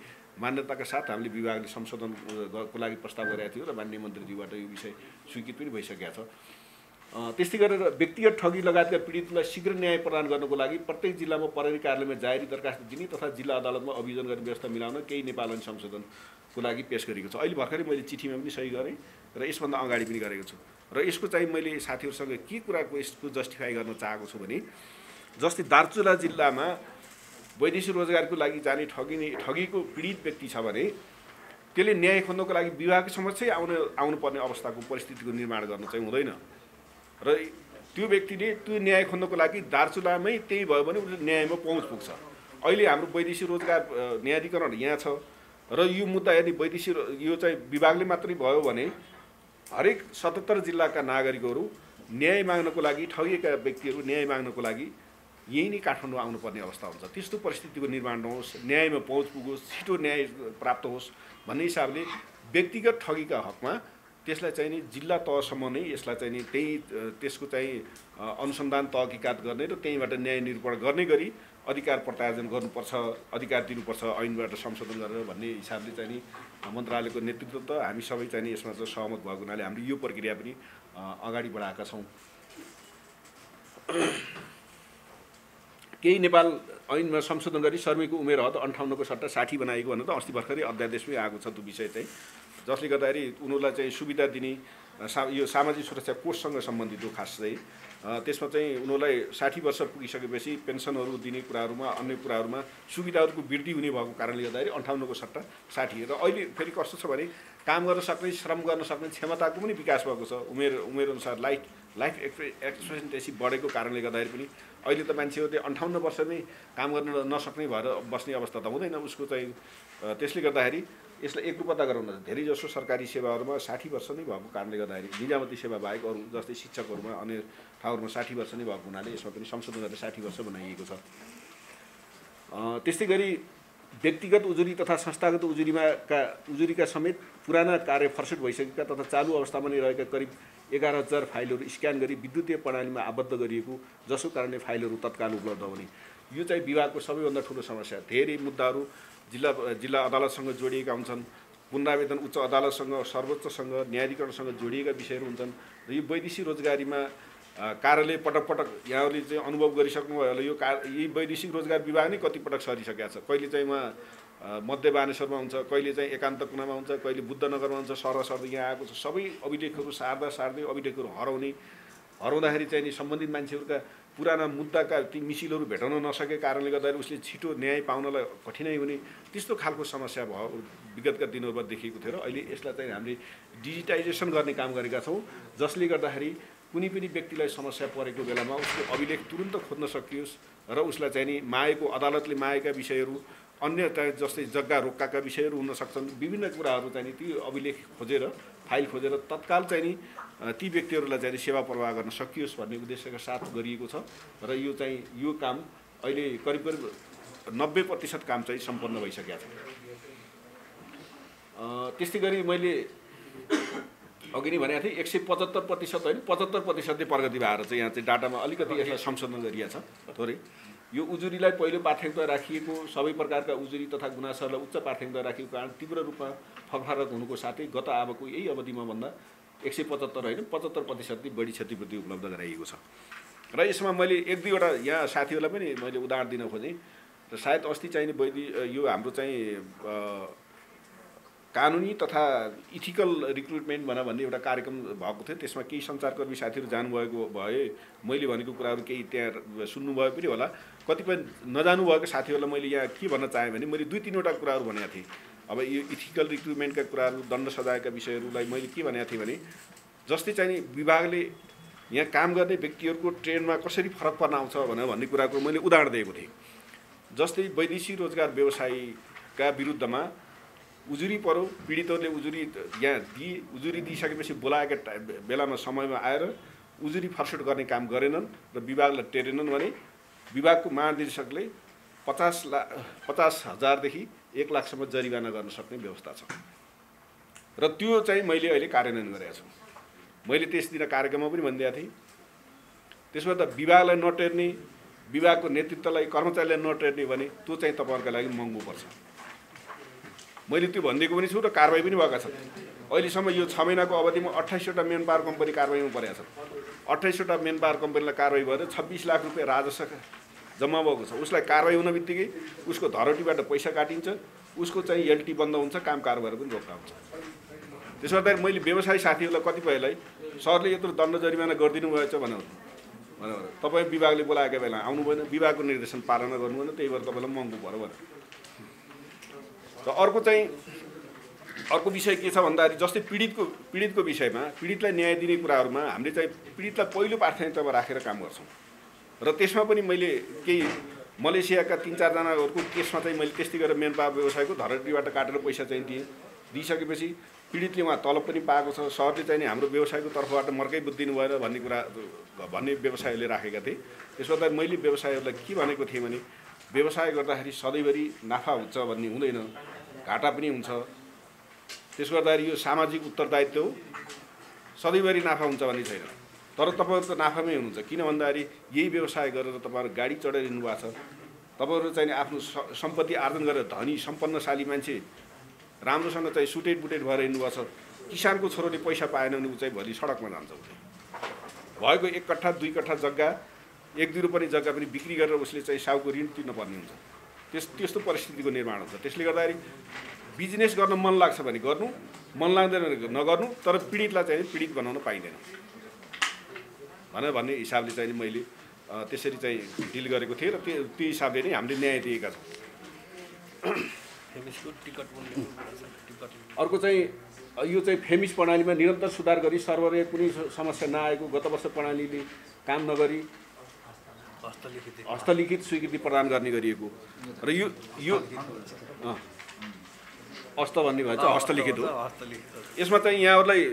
मान्यताका साथ हामीले विभागले संशोधनको लागि प्रस्ताव गरेका थियो र माननीय मन्त्रीज्यूबाट यो विषय स्वीकृत पनि भइसकेको छ। त्यस्तै गरेर व्यक्तिगत ठगी लगायतका पीडितलाई शीघ्र न्याय प्रदान गर्नको लागि प्रत्येक जिल्लामा प्रहरी कार्यालयमा जाहेरी दरखास्त दिने तथा जिल्ला अदालतमा अभियोजन गर्ने व्यवस्था मिलाउन केही नेपाल ऐन संशोधनको लागि पेश गरेको छ। अहिले भर्खरै मैले चिठीमा पनि सही गरेँ र यसभन्दा अगाडि पनि गरेको छु। र यसको चाहिँ मैले साथीहरूसँग के कुराको यसको जस्टिफाई गर्न चाहेको छु भने जस्तै दार्चुला जिल्लामा वैदेशिक रोजगारको लागि जाने ठगीको पीडित व्यक्ति छ भने त्यसले न्याय खोज्नको लागि विभाग समक्षै आउनुपर्ने अवस्थाको परिस्थितिको निर्माण गर्न चाहिँ हुँदैन र त्यो व्यक्तिले त्यो न्याय खोज्नको लागि दार्चुलामै त्यही भयो भने उसले न्यायमा पहुँच पुग्छ। अहिले हाम्रो वैदेशिक रोजगार न्यायाधिकरण यहाँ छ, र यो मुद्दा यदि वैदेशिक यो चाहिँ विभागले मात्रै भयो भने हरेक 77 जिल्लाका नागरिकहरू न्याय माग्नको लागि ठगिएका व्यक्तिहरू न्याय माग्नको लागि यही नै काठमाडौँ आउनुपर्ने अवस्था हुन्छ। त्यस्तो परिस्थितिको निर्माण नहोस्, न्यायमा पहुँच पुगोस्, छिटो न्याय प्राप्त होस् भन्ने हिसाबले व्यक्तिगत ठगीका हकमा त्यसलाई चाहिँ नि जिल्ला तहसम्म नै यसलाई चाहिँ नि त्यसको चाहिँ अनुसन्धान तहकिकात गर्ने र त्यहीँबाट न्याय निरूपण गर्ने गरी अधिकार प्रत्यार्जन गर्नुपर्छ, अधिकार दिनुपर्छ ऐनबाट संशोधन गरेर भन्ने हिसाबले चाहिँ नि मन्त्रालयको नेतृत्व त हामी सबै चाहिँ नि यसमा चाहिँ सहमत भएको हुनाले हामीले यो प्रक्रिया पनि अगाडि बढाएका छौँ। केही नेपाल ऐनमा संशोधन गरी श्रमिकको उमेर हद 58 को सट्टा 60 बनाएको भनेर त अस्ति भर्खरै अध्यादेशमै आएको छ त्यो विषय चाहिँ, जसले गर्दाखेरि उनीहरूलाई चाहिँ सुविधा दिने यो सामाजिक सुरक्षा कोषसँग सम्बन्धित हो खास चाहिँ। त्यसमा चाहिँ उनीहरूलाई 60 वर्ष पुगिसकेपछि पेन्सनहरू दिने कुराहरूमा अन्य कुराहरूमा सुविधाहरूको वृद्धि हुने भएको कारणले गर्दाखेरि 58 को सट्टा 60। र अहिले फेरि कस्तो छ भने काम गर्न सक्ने श्रम गर्न सक्ने क्षमताको पनि विकास भएको छ। उमेरअनुसार लाइफ एक्सपेक्टेन्सी बढेको कारणले गर्दाखेरि पनि अहिले त मान्छेहरूले 58 वर्ष नै काम गर्न नसक्ने भएर बस्ने अवस्था त हुँदैन उसको चाहिँ। त्यसले गर्दाखेरि यसलाई एकरूपता गराउन धेरै जसो सरकारी सेवाहरूमा 60 वर्ष नै भएको कारणले गर्दाखेरि निजामती सेवा बाहेक अरू जस्तै शिक्षकहरूमा अन्य ठाउँहरूमा 60 वर्ष नै भएको हुनाले यसमा पनि संशोधन गरेर 60 वर्ष बनाइएको छ। त्यस्तै गरी व्यक्तिगत उजुरी तथा संस्थागत उजुरीका समेत पुराना कार्य फर्सेट भइसकेका तथा चालु अवस्थामा नै रहेका करिब 11,000 फाइलहरू स्क्यान गरी विद्युतीय प्रणालीमा आबद्ध गरिएको, जसको कारणले फाइलहरू तत्काल उपलब्ध हुने। यो चाहिँ विभागको सबैभन्दा ठुलो समस्या। धेरै मुद्दाहरू जिल्ला अदालतसँग जोडिएका हुन्छन्, पुनरावेदन उच्च अदालतसँग सर्वोच्चसँग न्यायाधिकरणसँग जोडिएका विषयहरू हुन्छन्। र यो वैदेशिक रोजगारीमा कार्यालय पटक पटक यहाँहरूले चाहिँ अनुभव गरिसक्नुभयो होला, यी वैदेशिक रोजगार विभाग नै कति पटक सरिसकेका छ। कहिले चाहिँ उहाँ मध्य बानेश्वरमा हुन्छ, कहिले चाहिँ एकान्त कुनामा हुन्छ, कहिले बुद्धनगरमा हुन्छ, सर्दै यहाँ आएको छ। सबै अभिलेखहरू सार्दै अभिलेखहरू हराउँदाखेरि चाहिँ नि सम्बन्धित मान्छेहरूका पुराना मुद्दाका ती मिसिलहरू भेटाउन नसकेको कारणले गर्दाखेरि उसले छिटो न्याय पाउनलाई कठिनाइ हुने त्यस्तो खालको समस्या भयो विगतका दिनहरूमा देखिएको थियो। र अहिले यसलाई चाहिँ हामीले डिजिटाइजेसन गर्ने काम गरेका छौँ, जसले गर्दाखेरि कुनै पनि व्यक्तिलाई समस्या परेको बेलामा उसको अभिलेख तुरुन्त खोज्न सकियोस् र उसलाई चाहिँ नि मागेको अदालतले मागेका विषयहरू अन्य चाहिँ जस्तै जग्गा रोक्काका विषयहरू हुन सक्छन्। विभिन्न कुराहरू चाहिँ नि ती अभिलेख खोजेर फाइल खोजेर तत्काल चाहिँ नि ती व्यक्तिहरूलाई चाहिँ सेवा प्रवाह गर्न सकियोस् भन्ने उद्देश्यका साथ गरिएको छ। र यो काम अहिले करिब 90% काम चाहिँ सम्पन्न भइसकेको छ। त्यस्तै गरी मैले अघि नै भनेको थिएँ 175% होइन 75% नै प्रगति भएर चाहिँ यहाँ चाहिँ डाटामा अलिकति यसलाई संशोधन गरिएको छ थोरै। यो उजुरीलाई पहिलो प्राथमिकता राखिएको, सबै प्रकारका उजुरी तथा गुनासोहरूलाई उच्च प्राथमिकता राखिएको कारण तीव्र रूपमा फरफरक हुनुको साथै गत अबको यही अवधिमा भन्दा 175 होइन 75% बढी क्षतिपूर्ति उपलब्ध गराइएको छ। र यसमा मैले 1-2वटा यहाँ साथीहरूलाई पनि मैले उदाहरण दिन खोजेँ। र सायद अस्ति चाहिँ यो हाम्रो चाहिँ कानुनी तथा इथिकल रिक्रुटमेन्ट भन्ने एउटा कार्यक्रम भएको थियो। त्यसमा केही सञ्चारकर्मी साथीहरू जानुभएको भए मैले भनेको कुराहरू केही त्यहाँ सुन्नुभयो पनि होला। कतिपय नजानुभएको साथीहरूलाई मैले यहाँ के भन्न चाहेँ भने मैले 2-3वटा कुराहरू भनेको थिएँ। अब यो इथिकल रिक्रुटमेन्टका कुराहरू, दण्ड सजायका विषयहरूलाई मैले के भनेको थिएँ भने जस्तै चाहिँ विभागले यहाँ काम गर्ने व्यक्तिहरूको ट्रेनमा कसरी फरक पर्न आउँछ भन्ने कुराको मैले उदाहरण दिएको थिएँ। जस्तै वैदेशिक रोजगार व्यवसायका विरुद्धमा उजुरी पऱ्यो, पीडितहरूले उजुरी दिइसकेपछि बोलाएका बेलामा समयमा आएर उजुरी फर्सेट गर्ने काम गरेनन् र विभागलाई टेरेनन् भने विभागको महानिर्देशकले 50,000देखि 1 लाखसम्म जरिवाना गर्न सक्ने व्यवस्था छ। र त्यो चाहिँ मैले अहिले कार्यान्वयन गरेको छु। मैले त्यस दिन कार्यक्रममा पनि भनिदिएको थिएँ। त्यसमा त विभागलाई नटेर्ने, विभागको नेतृत्वलाई कर्मचारीलाई नटेर्ने भने त्यो चाहिँ तपाईँहरूका लागि महँगो पर्छ। मैले त्यो भनिदिएको पनि छु र कारबाही पनि भएका छन्। अहिलेसम्म यो 6 महिनाको अवधिमा 28वटा मेन पावर कम्पनी कारबाहीमा परेका छन्। 28वटा मेन पावर कम्पनीलाई कारबाही भएर 26 लाख रुपियाँ राजस्व जम्मा भएको छ। उसलाई कारबाही हुन बित्तिकै उसको धरोटीबाट पैसा काटिन्छ, उसको चाहिँ एलटी बन्द हुन्छ, काम कारोबार पनि रोक्का हुन्छ। त्यसो गर्दा मैले व्यवसायी साथीहरूलाई कतिपयलाई सरले यत्रो दण्ड जरिमाना गरिदिनु भएछ भनेर तपाईँ विभागले बोलाएका बेला आउनु भएन, विभागको निर्देशन पालना गर्नु भएन, त्यही भएर तपाईँलाई महँगो पर्यो भनेर। र अर्को विषय के छ भन्दाखेरि जस्तै पीडितको विषयमा पीडितलाई न्याय दिने कुराहरूमा हामीले चाहिँ पीडितलाई पहिलो प्राथमिकतामा राखेर काम गर्छौँ। र त्यसमा पनि मैले केही मलेसियाका 3-4 जनाहरूको केसमा चाहिँ मैले त्यस्तै गरेर मेन पावर व्यवसायको धरतीबाट काटेर पैसा चाहिँ दिइसकेपछि पीडितले उहाँ तलब पनि पाएको छ। सरले चाहिँ हाम्रो व्यवसायको तर्फबाट मर्कै बुझिदिनु भएर भन्ने व्यवसायहरूले राखेका थिए। त्यसो गर्दा मैले व्यवसायहरूलाई के भनेको थिएँ भने व्यवसाय गर्दाखेरि सधैँभरि नाफा हुन्छ भन्ने हुँदैन, घाटा पनि हुन्छ। त्यसो गर्दाखेरि यो सामाजिक उत्तरदायित्व हो, सधैँभरि नाफा हुन्छ भन्ने छैन। तर तपाईँहरू त नाफामै हुनुहुन्छ, किन भन्दाखेरि यही व्यवसाय गरेर तपाईँहरू गाडी चढेर हिँड्नु भएको छ। तपाईँहरू चाहिँ आफ्नो सम्पत्ति आर्जन गरेर धनी सम्पन्नशाली मान्छे राम्रोसँग चाहिँ सुटेड बुटेड भएर हिँड्नु भएको छ। किसानको छोरोले पैसा पाएन भने ऊ चाहिँ भोलि सडकमा जान्छ। भएको 1 कट्ठा 2 कट्ठा जग्गा 1-2 रुपैयाँ जग्गा पनि बिक्री गरेर उसले चाहिँ साउको ऋण तिर्नुपर्ने हुन्छ। त्यस्तो परिस्थितिको निर्माण हुन्छ। त्यसले गर्दाखेरि बिजनेस गर्न मन लाग्छ भने गर्नु, मन लाग्दैन भने नगर्नु, तर पीडितलाई चाहिँ पीडित बनाउन पाइँदैन भन्ने हिसाबले चाहिँ मैले त्यसरी चाहिँ डिल गरेको थिएँ र त्यो हिसाबले नै हामीले न्याय दिएका छौँ। अर्को चाहिँ यो चाहिँ फेमिस प्रणालीमा निरन्तर सुधार गरी सर्भरले कुनै समस्या नआएको, गत वर्ष प्रणालीले काम नगरी हस्तलिखित स्वीकृति प्रदान गर्ने गरिएको र यो हस्त भन्ने भएछ हस्तलिखित हो। यसमा चाहिँ यहाँहरूलाई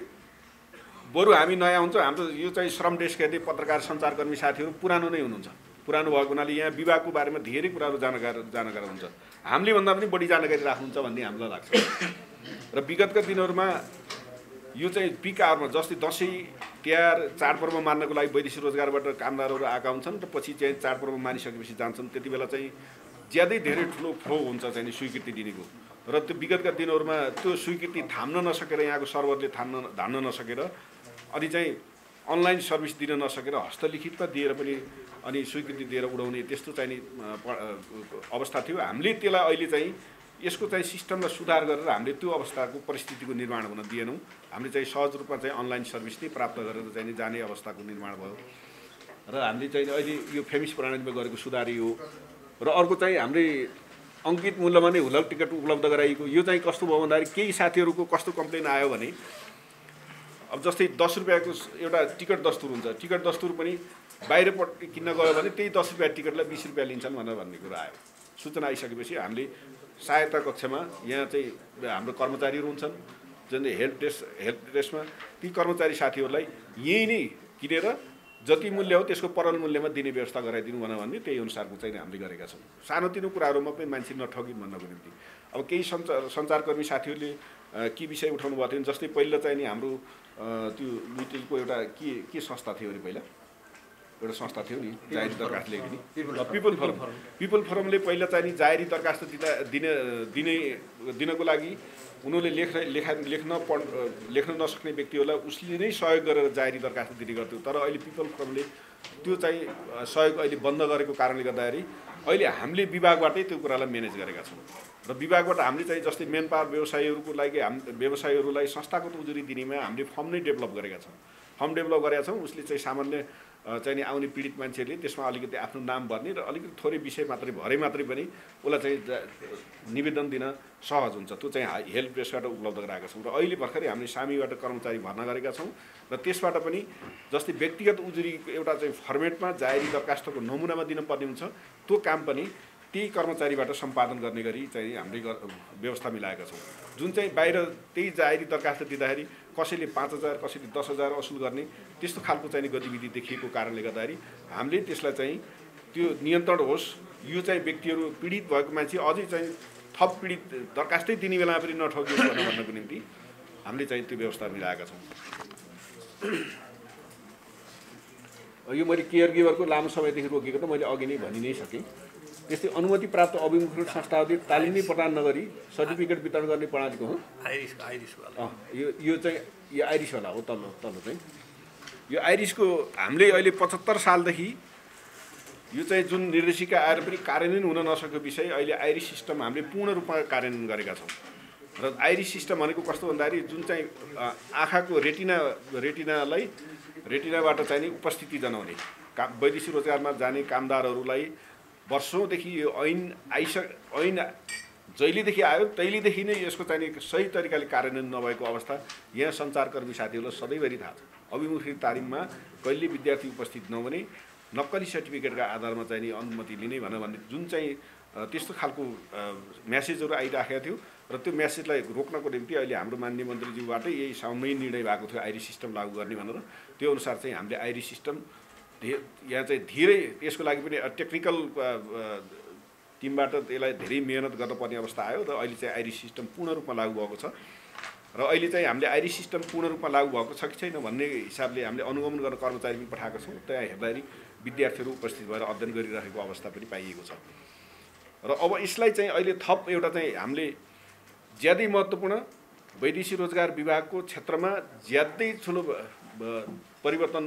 बरु हामी नयाँ हुन्छ, हाम्रो यो चाहिँ श्रम डेस्क हेर्ने पत्रकार सञ्चारकर्मी साथीहरू पुरानो नै हुनुहुन्छ। पुरानो भएको हुनाले यहाँ विभागको बारेमा धेरै कुराहरू जानकारी हुन्छ। हामीले भन्दा पनि बढी जानकारी राख्नुहुन्छ भन्ने हामीलाई लाग्छ। र विगतका दिनहरूमा यो चाहिँ पिक आवरमा जस्तै दसैँ तिहार चाडपर्व मान्नको लागि वैदेशिक रोजगारबाट कामदारहरू आएका हुन्छन् र पछि चाहिँ चाडपर्व मानिसकेपछि जान्छन्। त्यति बेला चाहिँ ज्यादै धेरै ठुलो फ्लो हुन्छ चाहिँ स्वीकृति दिनेको। र त्यो विगतका दिनहरूमा त्यो स्वीकृति थाम्न नसकेर यहाँको सर्भरले धान्न नसकेर अनि चाहिँ अनलाइन सर्भिस दिन नसकेर हस्तलिखितमा दिएर पनि अनि स्वीकृति दिएर उडाउने त्यस्तो चाहिँ अवस्था थियो। हामीले त्यसलाई अहिले चाहिँ यसको चाहिँ सिस्टमलाई सुधार गरेर हामीले त्यो अवस्थाको परिस्थितिको निर्माण हुन दिएनौँ। हामीले चाहिँ सहज रूपमा चाहिँ अनलाइन सर्भिस नै प्राप्त गरेर चाहिँ जाने अवस्थाको निर्माण भयो र हामीले चाहिँ अहिले यो फेमिस प्रणालीमा गरेको सुधार यो। र अर्को चाहिँ हामीले अङ्कित मूल्यमा नै हुलक टिकट उपलब्ध गराइएको। यो चाहिँ कस्तो भयो भन्दाखेरि केही साथीहरूको कस्तो कम्प्लेन आयो भने अब जस्तै 10 रुपियाँको एउटा टिकट दस्तुर हुन्छ, टिकट दस्तुर पनि बाहिरपट्टि किन्न गयो भने त्यही 10 रुपियाँ टिकटलाई 20 रुपियाँ लिन्छन् भनेर भन्ने कुरा आयो। सूचना आइसकेपछि हामीले सहायता कक्षमा यहाँ चाहिँ हाम्रो कर्मचारीहरू हुन्छन् जुन हेल्प डेस्कमा ती कर्मचारी साथीहरूलाई यही नै किनेर जति मूल्य हो त्यसको परल मूल्यमा दिने व्यवस्था गराइदिनु भन्ने त्यही अनुसारको चाहिँ हामीले गरेका छौँ। सानोतिनो कुराहरूमा पनि मान्छे नठगिन् भन्नको निम्ति। अब केही सञ्चारकर्मी साथीहरूले के विषय उठाउनु भएको थियो जस्तै पहिला चाहिँ नि हाम्रो त्यो लुइटेलको एउटा के संस्था थियो अरे, पहिला एउटा संस्था थियो नि जाहेरी दरखास्त ल्याइदिने पिपल फोरमले पहिला चाहिँ नि जाहेरी दरखास्त दिनको लागि उनीहरूले लेख्न नसक्ने व्यक्तिहरूलाई उसले नै सहयोग गरेर जाहेरी दरखास्त दिने गर्थ्यो। तर अहिले पिपल फोरमले त्यो चाहिँ सहयोग अहिले बन्द गरेको कारणले गर्दाखेरि अहिले हामीले विभागबाटै त्यो कुरालाई म्यानेज गरेका छौँ। र विभागबाट हामीले चाहिँ जस्तै मेन पावर व्यवसायीहरूलाई संस्थागत उजुरी दिनेमा हामीले फर्म नै डेभलप गरेका छौँ। फर्म डेभलप गरेका छौँ। उसले चाहिँ सामान्य चाहिँ नि आउने पीडित मान्छेहरूले त्यसमा अलिकति आफ्नो नाम भर्ने र अलिकति थोरै विषय मात्रै पनि उसलाई चाहिँ निवेदन दिन सहज हुन्छ। त्यो चाहिँ हेल्प डेस्कबाट उपलब्ध गराएका छौँ। र अहिले भर्खरै हामीले सामीबाट कर्मचारी भर्ना गरेका छौँ र त्यसबाट पनि जस्तै व्यक्तिगत उजुरीको एउटा चाहिँ फर्मेटमा जाहेरी दरखास्तको नमुनामा दिनुपर्ने हुन्छ, त्यो काम पनि त्यही कर्मचारीबाट सम्पादन गर्ने गरी चाहिँ हामीले व्यवस्था मिलाएका छौँ। जुन चाहिँ बाहिर त्यही जाहेरी दरखास्त दिँदाखेरि कसैले 5,000 कसैले 10,000 असुल गर्ने त्यस्तो खालको चाहिँ गतिविधि देखिएको कारणले गर्दाखेरि हामीले त्यसलाई चाहिँ त्यो नियन्त्रण होस्। यो चाहिँ व्यक्तिहरू पीडित भएको मान्छे अझै चाहिँ थप पीडित दरखास्तै दिने बेलामा पनि नठगियोस् भन्नको निम्ति हामीले चाहिँ त्यो व्यवस्था मिलाएका छौँ। यो मैले केयर गिभरको लामो समयदेखि रोकेको त मैले अघि नै भनि नै सकेँ। त्यस्तै अनुमति प्राप्त अभिमुखीकृत संस्थाहरूले तालिमै प्रदान नगरी सर्टिफिकेट वितरण गर्ने प्रणालीको हो यो चाहिँ यो आइरिसवाला हो। तल्लो चाहिँ यो आइरिसको हामीले अहिले 75 सालदेखि यो चाहिँ जुन निर्देशिका आएर पनि कार्यान्वयन हुन नसकेको विषय अहिले आइरिस सिस्टम हामीले पूर्ण रूपमा कार्यान्वयन गरेका छौँ। र आइरिस सिस्टम भनेको कस्तो भन्दाखेरि जुन चाहिँ आँखाको रेटिनाबाट चाहिँ नि उपस्थिति जनाउने वैदेशिक रोजगारमा जाने कामदारहरूलाई वर्षौँदेखि यो ऐन जहिलेदेखि आयो तहिलेदेखि नै यसको चाहिँ सही तरिकाले कार्यान्वयन नभएको अवस्था यहाँ सञ्चारकर्मी साथीहरूलाई सधैँभरि थाहा छ। अभिमुखी तालिममा कहिले विद्यार्थी उपस्थित नहुने, नक्कली सर्टिफिकेटका आधारमा चाहिँ नि अनुमति लिने भन्ने जुन चाहिँ त्यस्तो खालको म्यासेजहरू आइराखेको थियो र त्यो म्यासेजलाई रोक्नको निम्ति अहिले हाम्रो माननीय मन्त्रीज्यूबाटै यही साउन्डमै निर्णय भएको थियो आइरिस सिस्टम लागू गर्ने भनेर। त्यो अनुसार चाहिँ हामीले आइरिस सिस्टम यहाँ चाहिँ धेरै यसको लागि पनि टेक्निकल टिमबाट यसलाई धेरै मेहनत गर्नुपर्ने अवस्था आयो र अहिले चाहिँ आइरिस सिस्टम पूर्ण रूपमा लागू भएको छ र अहिले चाहिँ हामीले आइरिस सिस्टम पूर्ण रूपमा लागू भएको छ कि छैन भन्ने हिसाबले हामीले अनुगमन गर्न कर्मचारी पनि पठाएको छौँ। त्यहाँ हेर्दाखेरि विद्यार्थीहरू उपस्थित भएर अध्ययन गरिरहेको अवस्था पनि पाइएको छ र अब यसलाई चाहिँ अहिले थप एउटा चाहिँ हामीले ज्यादै महत्त्वपूर्ण वैदेशिक रोजगार विभागको क्षेत्रमा ज्यादै ठुलो परिवर्तन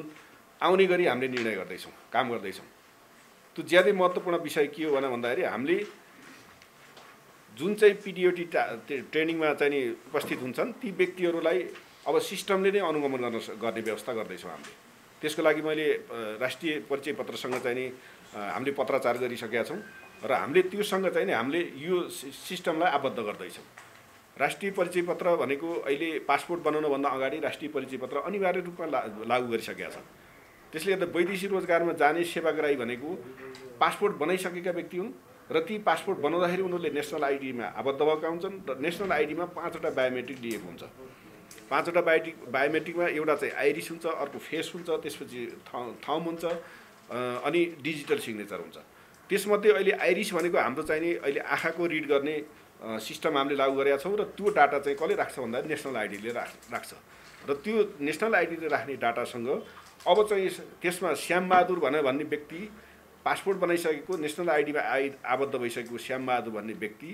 आउने गरी हामीले निर्णय गर्दैछौँ, काम गर्दैछौँ। त्यो ज्यादै महत्त्वपूर्ण विषय के हो भन्दाखेरि हामीले जुन चाहिँ पिडिओटी ट्रेनिङमा चाहिँ नि उपस्थित हुन्छन् ती व्यक्तिहरूलाई अब सिस्टमले नै अनुगमन गर्ने व्यवस्था गर्दैछौँ हामीले। त्यसको लागि मैले राष्ट्रिय परिचय पत्रसँग चाहिँ नि हामीले पत्राचार गरिसकेका छौँ र हामीले त्योसँग चाहिँ नि हामीले यो सिस्टमलाई आबद्ध गर्दैछौँ। राष्ट्रिय परिचय पत्र भनेको अहिले पासपोर्ट बनाउनुभन्दा अगाडि राष्ट्रिय परिचय पत्र अनिवार्य रूपमा लागू गरिसकेका छन्। त्यसले गर्दा वैदेशिक रोजगारमा जाने सेवाग्राही भनेको पासपोर्ट बनाइसकेका व्यक्ति हुन् र ती पासपोर्ट बनाउँदाखेरि उनीहरूले नेसनल आइडीमा आबद्ध भएका हुन्छन् र नेसनल आइडीमा 5वटा बायोमेट्रिक दिएको हुन्छ। 5वटा बायोमेट्रिकमा एउटा चाहिँ आइरिस हुन्छ, अर्को फेस हुन्छ, त्यसपछि थम्ब हुन्छ अनि डिजिटल सिग्नेचर हुन्छ। त्यसमध्ये अहिले आइरिस भनेको हाम्रो चाहिँ नि अहिले आँखाको रिड गर्ने सिस्टम हामीले लागू गरेका छौँ र त्यो डाटा चाहिँ कसले राख्छ भन्दा नेसनल आइडीले राख्छ र त्यो नेसनल आइडीले राख्ने डाटासँग अब चाहिँ त्यसमा श्यामबहादुर भन्ने व्यक्ति पासपोर्ट बनाइसकेको नेसनल आइडीमा आबद्ध भइसकेको श्यामबहादुर भन्ने व्यक्ति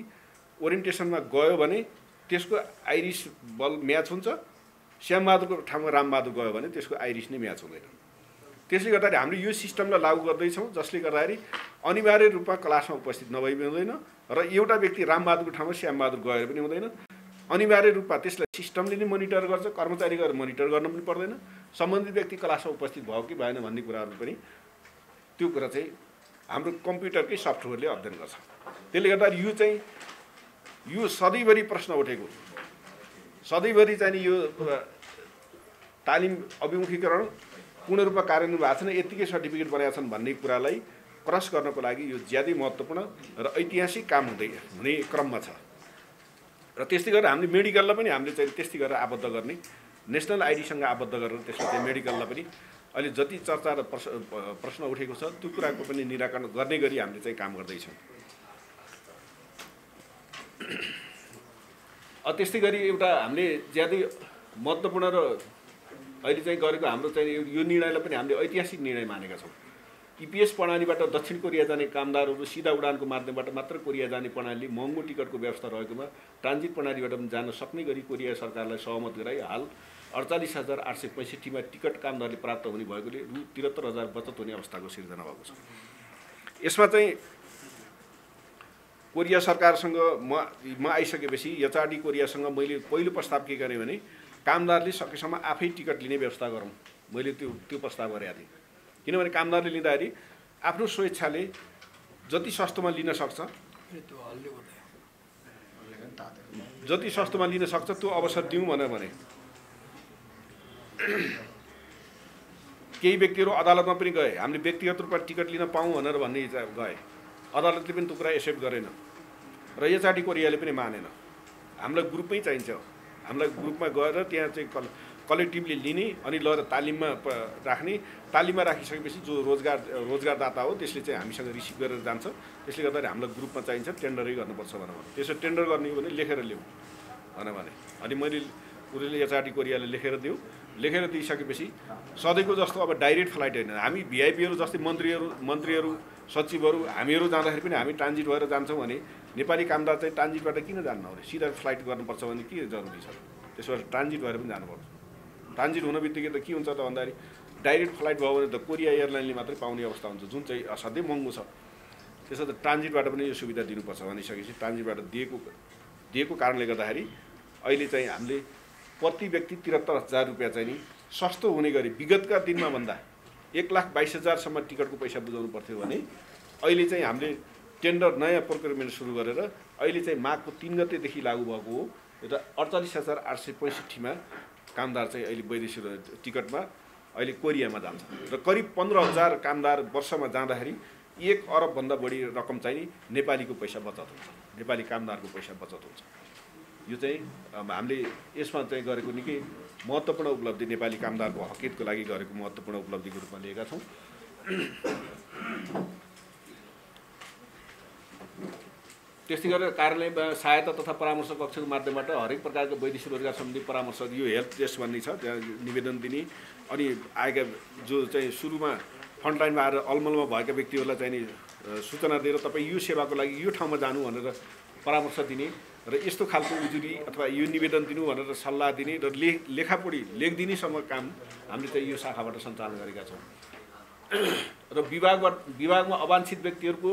ओरिएन्टेसनमा गयो भने त्यसको आइरिस बल म्याच हुन्छ। श्यामबहादुरको ठाउँमा रामबहादुर गयो भने त्यसको आइरिस नै म्याच हुँदैन। त्यसले गर्दाखेरि हामीले यो सिस्टमलाई लागू गर्दैछौँ जसले गर्दाखेरि अनिवार्य रूपमा क्लासमा उपस्थित नभई हुँदैन र एउटा व्यक्ति रामबहादुरको ठाउँमा श्यामबहादुर गएर पनि हुँदैन। अनिवार्य रूपमा त्यसलाई सिस्टमले नै मोनिटर गर्छ, कर्मचारी गएर मोनिटर गर्न पनि पर्दैन। सम्बन्धित व्यक्ति क्लासमा उपस्थित भयो कि भएन भन्ने कुराहरू पनि त्यो कुरा चाहिँ हाम्रो कम्प्युटरकै सफ्टवेयरले अध्ययन गर्छ। त्यसले गर्दा यो सधैँभरि प्रश्न उठेको, सधैँभरि चाहिँ यो तालिम अभिमुखीकरण पूर्ण रूपमा कार्यान्वयन भएको छैन, यत्तिकै सर्टिफिकेट बनाएका छन् भन्ने कुरालाई क्रस गर्नको लागि यो ज्यादै महत्त्वपूर्ण र ऐतिहासिक काम हुने क्रममा छ। र त्यस्तै गरेर हामीले मेडिकललाई पनि हामीले चाहिँ त्यस्तै गरेर आबद्ध गर्ने, नेसनल आइडीसँग आबद्ध गरेर त्यसमा चाहिँ मेडिकललाई पनि अहिले जति चर्चा र प्रश्न उठेको छ त्यो कुराको पनि निराकरण गर्ने गरी हामीले चाहिँ काम गर्दैछौँ। त्यस्तै गरी एउटा हामीले ज्यादै महत्त्वपूर्ण र अहिले चाहिँ गरेको हाम्रो चाहिँ यो निर्णयलाई पनि हामीले ऐतिहासिक निर्णय मानेका छौँ। इपिएस प्रणालीबाट दक्षिण कोरिया जाने कामदारहरू सिधा उडानको माध्यमबाट मात्र कोरिया जाने प्रणाली महँगो टिकटको व्यवस्था रहेकोमा ट्रान्जिट प्रणालीबाट पनि जान सक्ने गरी कोरिया सरकारलाई सहमत गराई हाल 48,865मा टिकट कामदारले प्राप्त हुने भएकोले रु 73,000 बचत हुने अवस्थाको सिर्जना भएको छ। यसमा चाहिँ कोरिया सरकारसँग म आइसकेपछि एचआरडी कोरियासँग मैले पहिलो प्रस्ताव के गरेँ भने कामदारले सकेसम्म आफै टिकट लिने व्यवस्था गरौँ। मैले त्यो प्रस्ताव गरेका थिएँ। किनभने कामदारले लिँदाखेरि आफ्नो स्वेच्छाले जति सस्तोमा लिन सक्छ त्यो अवसर दिउँ भने केही व्यक्तिहरू अदालतमा पनि गए, हामीले व्यक्तिगत रूपमा टिकट लिन पाऊँ भनेर भन्ने गए, अदालतले पनि त्यो कुरा एक्सेप्ट गरेन र एचआरडी कोरियाले पनि मानेन। हामीलाई ग्रुपमै चाहिन्छ, हामीलाई ग्रुपमा गएर त्यहाँ चाहिँ कलेक्टिभली लिने अनि लगेर तालिममा राख्ने, तालिममा राखिसकेपछि जो रोजगारदाता हो त्यसले चाहिँ हामीसँग रिसिभ गरेर जान्छ। त्यसले गर्दाखेरि हामीलाई ग्रुपमा चाहिन्छ, टेन्डरै गर्नुपर्छ भनेर त्यसो टेन्डर गर्ने हो भने लेखेर ल्याउँ भने अनि मैले उसले एचआरडी कोरियाले लेखेर लेखेर दिइसकेपछि सधैँको जस्तो अब डाइरेक्ट फ्लाइट होइन, हामी भिआइपीहरू जस्तै मन्त्रीहरू सचिवहरू हामीहरू जाँदाखेरि पनि हामी ट्रान्जिट भएर जान्छौँ भने नेपाली कामदार चाहिँ ट्रान्जिटबाट किन जान्न हो, सिधा फ्लाइट गर्नुपर्छ भने के जरुरी छ? त्यसो भएर ट्रान्जिट भएर पनि जानुपर्छ। ट्रान्जिट हुन बित्तिकै त के हुन्छ त भन्दाखेरि डाइरेक्ट फ्लाइट भयो भने त कोरिया एयरलाइनले मात्रै पाउने अवस्था हुन्छ, जुन चाहिँ असाध्यै महँगो छ। त्यसो त ट्रान्जिटबाट पनि यो सुविधा दिनुपर्छ भनिसकेपछि ट्रान्जिटबाट दिएको कारणले गर्दाखेरि अहिले चाहिँ हामीले प्रति व्यक्ति 73,000 रुपियाँ चाहिँ नि सस्तो हुने गरी विगतका दिनमा भन्दा 1,22,000सम्म टिकटको पैसा बुझाउनु पर्थ्यो भने अहिले चाहिँ हामीले टेन्डर नयाँ प्रोक्योरमेन्ट सुरु गरेर अहिले चाहिँ माघको 3 गतेदेखि लागू भएको हो। र 48,865मा कामदार चाहिँ अहिले वैदेशिक टिकटमा अहिले कोरियामा जान्छ र करिब 15,000 कामदार वर्षमा जाँदाखेरि 1 अरबभन्दा बढी रकम चाहिँ नेपालीको पैसा बचत हुन्छ, नेपाली कामदारको पैसा बचत हुन्छ। यो चाहिँ हामीले यसमा चाहिँ गरेको निकै महत्त्वपूर्ण उपलब्धि, नेपाली कामदारको हकितको लागि गरेको महत्त्वपूर्ण उपलब्धिको रूपमा लिएका छौँ। त्यस्तै गरेर कार्यालयमा सहायता तथा परामर्श कक्षको माध्यमबाट हरेक प्रकारको वैदेशिक रोजगार सम्बन्धी परामर्श, यो हेल्प डेस्क भन्ने छ, त्यहाँ निवेदन दिने, अनि आएका जो चाहिँ सुरुमा फ्रन्टलाइनमा आएर अलमलमा भएका व्यक्तिहरूलाई चाहिँ नि सूचना दिएर तपाईँ यो सेवाको लागि यो ठाउँमा जानु भनेर परामर्श दिने र यस्तो खालको उजुरी अथवा यो निवेदन दिनु भनेर सल्लाह दिने र लेखापढी लेखदिनेसम्म काम हामीले चाहिँ यो शाखाबाट सञ्चालन गरेका छौँ। र विभागमा अवांछित व्यक्तिहरूको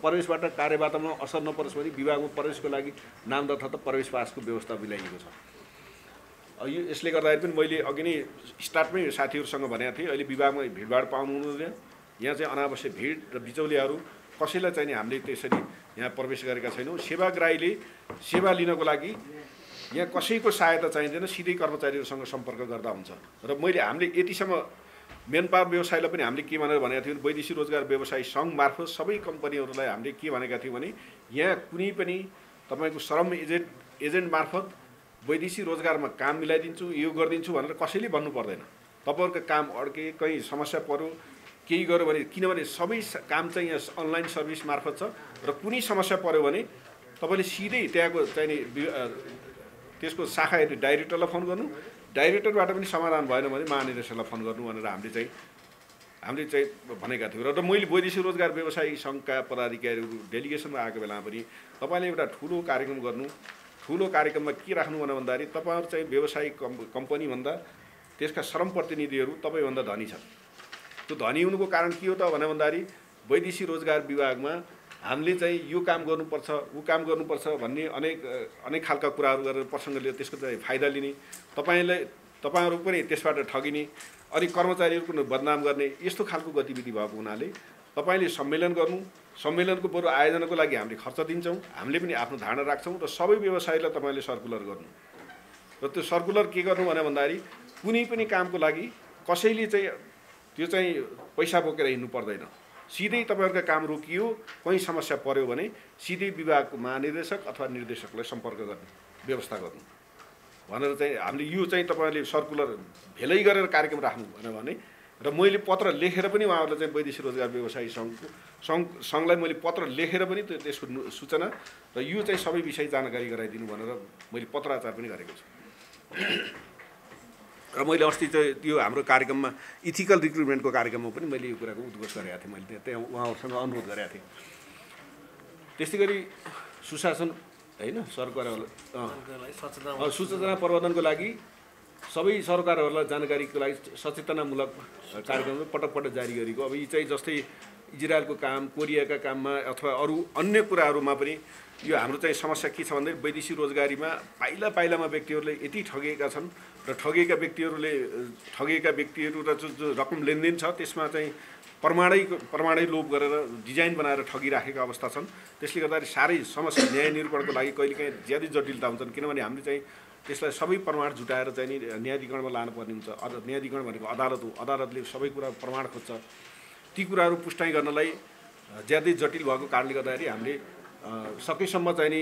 प्रवेशबाट कार्यवातावरणमा असर नपरोस् भने विभागमा प्रवेशको लागि नाम दर्ता त प्रवेश पासको व्यवस्था मिलाइएको छ। यो यसले गर्दाखेरि पनि मैले अघि नै स्टार्टमै साथीहरूसँग भनेको थिएँ, अहिले विभागमा भिडभाड पाउनु हुँदैन, यहाँ चाहिँ अनावश्यक भिड र बिचौलियाहरू कसैलाई चाहिँ हामीले त्यसरी यहाँ प्रवेश गरेका छैनौँ। सेवाग्राहीले सेवा लिनको लागि यहाँ कसैको सहायता चाहिँदैन, सिधै कर्मचारीहरूसँग सम्पर्क गर्दा हुन्छ। र हामीले यतिसम्म मेन पावर व्यवसायलाई पनि हामीले के भनेर भनेका थियौँ, वैदेशिक रोजगार व्यवसायी सङ्घ मार्फत सबै कम्पनीहरूलाई हामीले के भनेका थियौँ भने यहाँ कुनै पनि तपाईँको श्रम एजेन्ट मार्फत वैदेशिक रोजगारमा काम मिलाइदिन्छु, यो गरिदिन्छु भनेर कसैले भन्नु पर्दैन। तपाईँहरूको काम अड्के, कहीँ समस्या पऱ्यो, केही गर्यो भने, किनभने सबै काम चाहिँ यहाँ अनलाइन सर्भिस मार्फत छ र कुनै समस्या पऱ्यो भने तपाईँले सिधै त्यहाँको चाहिँ त्यसको शाखा डाइरेक्टरलाई फोन गर्नु, डाइरेक्टरबाट पनि समाधान भएन भने महानिर्देशकलाई फोन गर्नु भनेर हामीले चाहिँ भनेका थियौँ। र मैले वैदेशिक रोजगार व्यवसायी सङ्घका पदाधिकारीहरू डेलिगेसनमा आएको बेलामा पनि तपाईँले एउटा ठुलो कार्यक्रम गर्नु, ठुलो कार्यक्रममा के राख्नु भन्दाखेरि तपाईँहरू चाहिँ व्यवसायिक कम्पनी भन्दा त्यसका श्रम प्रतिनिधिहरू तपाईँभन्दा धनी छन्। त्यो धनी हुनुको कारण के हो त भन्दाखेरि वैदेशिक रोजगार विभागमा हामीले चाहिँ यो काम गर्नुपर्छ, ऊ काम गर्नुपर्छ भन्ने अनेक खालका कुराहरू गरेर प्रसङ्ग लिएर त्यसको चाहिँ फाइदा लिने, तपाईँहरू पनि त्यसबाट ठगिने, अनि कर्मचारीहरूको बदनाम गर्ने, यस्तो खालको गतिविधि भएको हुनाले तपाईँले सम्मेलन गर्नु, सम्मेलनको बरु आयोजनाको लागि हामीले खर्च दिन्छौँ, हामीले पनि आफ्नो धारणा राख्छौँ र सबै व्यवसायीलाई तपाईँले सर्कुलर गर्नु। र त्यो सर्कुलर के गर्नु भन्दाखेरि कुनै पनि कामको लागि कसैले चाहिँ त्यो चाहिँ पैसा बोकेर हिँड्नु पर्दैन, सिधै तपाईँहरूका काम रोकियो, कहीँ समस्या पर्यो भने सिधै विभागको महानिर्देशक अथवा निर्देशकलाई सम्पर्क गर्ने व्यवस्था गर्नु भनेर चाहिँ हामीले यो चाहिँ तपाईँहरूले सर्कुलर भेलै गरेर कार्यक्रम राख्नु भने र मैले पत्र लेखेर पनि उहाँहरूलाई चाहिँ वैदेशिक रोजगार व्यवसायी सङ्घलाई मैले पत्र लेखेर पनि त्यसको सूचना र यो चाहिँ सबै विषय जानकारी गराइदिनु भनेर मैले पत्राचार पनि गरेको छु। र मैले अस्ति चाहिँ त्यो हाम्रो कार्यक्रममा इथिकल रिक्रुटमेन्टको कार्यक्रममा पनि मैले यो कुराको उद्घोष गरेका थिएँ, मैले त्यहाँ उहाँहरूसँग अनुरोध गरेका थिएँ। त्यस्तै गरी सुशासन होइन सूचना प्रवर्धनको लागि सबै सरकारहरूलाई जानकारीको लागि सचेतनामूलक कार्यक्रम पटक पटक जारी गरेको। अब यी चाहिँ जस्तै इजरायलको काम, कोरियाका काममा अथवा अरू अन्य कुराहरूमा पनि यो हाम्रो चाहिँ समस्या के छ भन्दाखेरि वैदेशिक रोजगारीमा पाइलामा व्यक्तिहरूले यति ठगिएका छन् र ठगिएका व्यक्तिहरू र जो रकम लेनदेन छ त्यसमा चाहिँ प्रमाणै लोभ गरेर डिजाइन बनाएर ठगिराखेका अवस्था छन्। त्यसले गर्दाखेरि साह्रै समस्या न्याय निरूपणको लागि कहिलेकाहीँ ज्यादै जटिलता हुन्छन्, किनभने हामीले चाहिँ त्यसलाई सबै प्रमाण जुटाएर चाहिँ नि न्यायाधिकरणमा लानुपर्ने हुन्छ। न्यायाधिकरण भनेको अदालत हो, अदालतले सबै कुरा प्रमाण खोज्छ। ती कुराहरू पुष्टाइ गर्नलाई ज्यादै जटिल भएको कारणले गर्दाखेरि हामीले सकेसम्म चाहिँ नि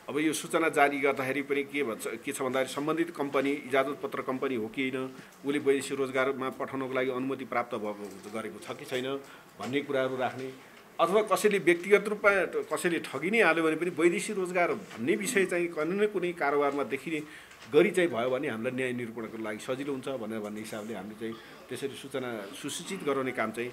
अब यो सूचना जारी गर्दाखेरि पनि के छ भन्दाखेरि सम्बन्धित कम्पनी इजाजतपत्र कम्पनी हो कि होइन, उसले वैदेशिक रोजगारमा पठाउनको लागि अनुमति प्राप्त गरेको छ कि छैन भन्ने कुराहरू राख्ने, अथवा कसैले व्यक्तिगत रूपमा कसैले ठगी नै हाल्यो भने पनि वैदेशिक रोजगार भन्ने विषय चाहिँ कुनै कारोबारमा देखिने गरी चाहिँ भयो भने हामीलाई न्याय निरूपणको लागि सजिलो हुन्छ भन्ने हिसाबले हामीले चाहिँ त्यसरी सूचना सुसूचित गराउने काम चाहिँ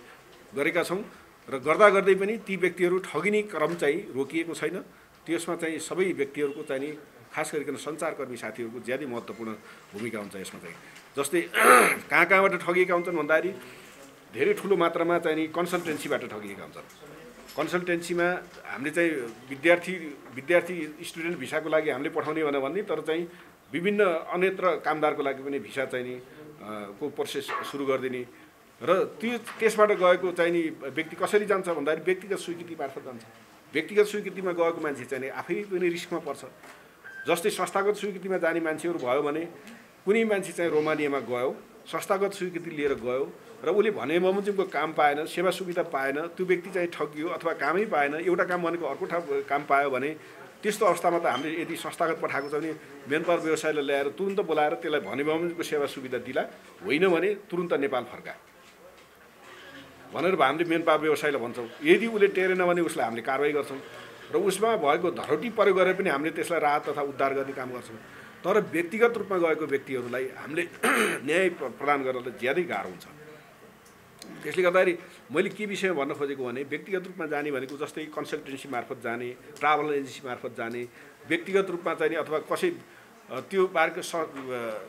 गरेका छौँ। र गर्दै पनि ती व्यक्तिहरू ठगिने क्रम चाहिँ रोकिएको छैन। त्यसमा चाहिँ सबै व्यक्तिहरूको चाहिँ नि खास गरिकन सञ्चारकर्मी साथीहरूको ज्यादै महत्त्वपूर्ण भूमिका हुन्छ यसमा चाहिँ। जस्तै कहाँबाट ठगिएका हुन्छन् भन्दाखेरि धेरै ठुलो मात्रामा चाहिँ नि कन्सल्टेन्सीबाट ठगिएका हुन्छन्। कन्सल्टेन्सीमा हामीले चाहिँ विद्यार्थी स्टुडेन्ट भिसाको लागि हामीले पठाउने भन्ने, तर चाहिँ विभिन्न अन्यत्र कामदारको लागि पनि भिसा चाहिँ नि को प्रोसेस सुरु गरिदिने र त्यसबाट गएको चाहिँ नि व्यक्ति कसरी जान्छ भन्दाखेरि व्यक्तिगत स्वीकृति मार्फत जान्छ। व्यक्तिगत स्वीकृतिमा गएको मान्छे चाहिँ नि आफै पनि रिस्कमा पर्छ। जस्तै संस्थागत स्वीकृतिमा जाने मान्छेहरू भयो भने कुनै मान्छे चाहिँ रोमानियामा गयो, संस्थागत स्वीकृति लिएर गयो र उसले भने बमोजिमको काम पाएन, सेवा सुविधा पाएन, त्यो व्यक्ति चाहिँ ठगियो अथवा कामै पाएन, एउटा काम भनेको अर्को काम पायो भने त्यस्तो अवस्थामा त हामीले यदि संस्थागत पठाएको छ भने मेन पावर व्यवसायलाई ल्याएर तुरुन्त बोलाएर त्यसलाई भने बमोजिमको सेवा सुविधा दिला, होइन भने तुरुन्त नेपाल फर्का भनेर हामीले मेन पावर व्यवसायलाई भन्छौँ। यदि उसले टेरेन भने उसलाई हामीले कारवाही गर्छौँ र उसमा भएको धरोटी प्रयोग गरेर पनि हामीले त्यसलाई राहत तथा उद्धार गर्ने काम गर्छौँ। तर व्यक्तिगत रूपमा गएको व्यक्तिहरूलाई हामीले न्याय प्रदान गर्नलाई ज्यादै गाह्रो हुन्छ। त्यसले गर्दाखेरि मैले के विषयमा भन्न खोजेको भने व्यक्तिगत रूपमा जाने भनेको जस्तै कन्सल्टेन्सी मार्फत जाने, ट्राभल एजेन्सी मार्फत जाने, व्यक्तिगत रूपमा चाहिँ अथवा कसै त्यो बाहेक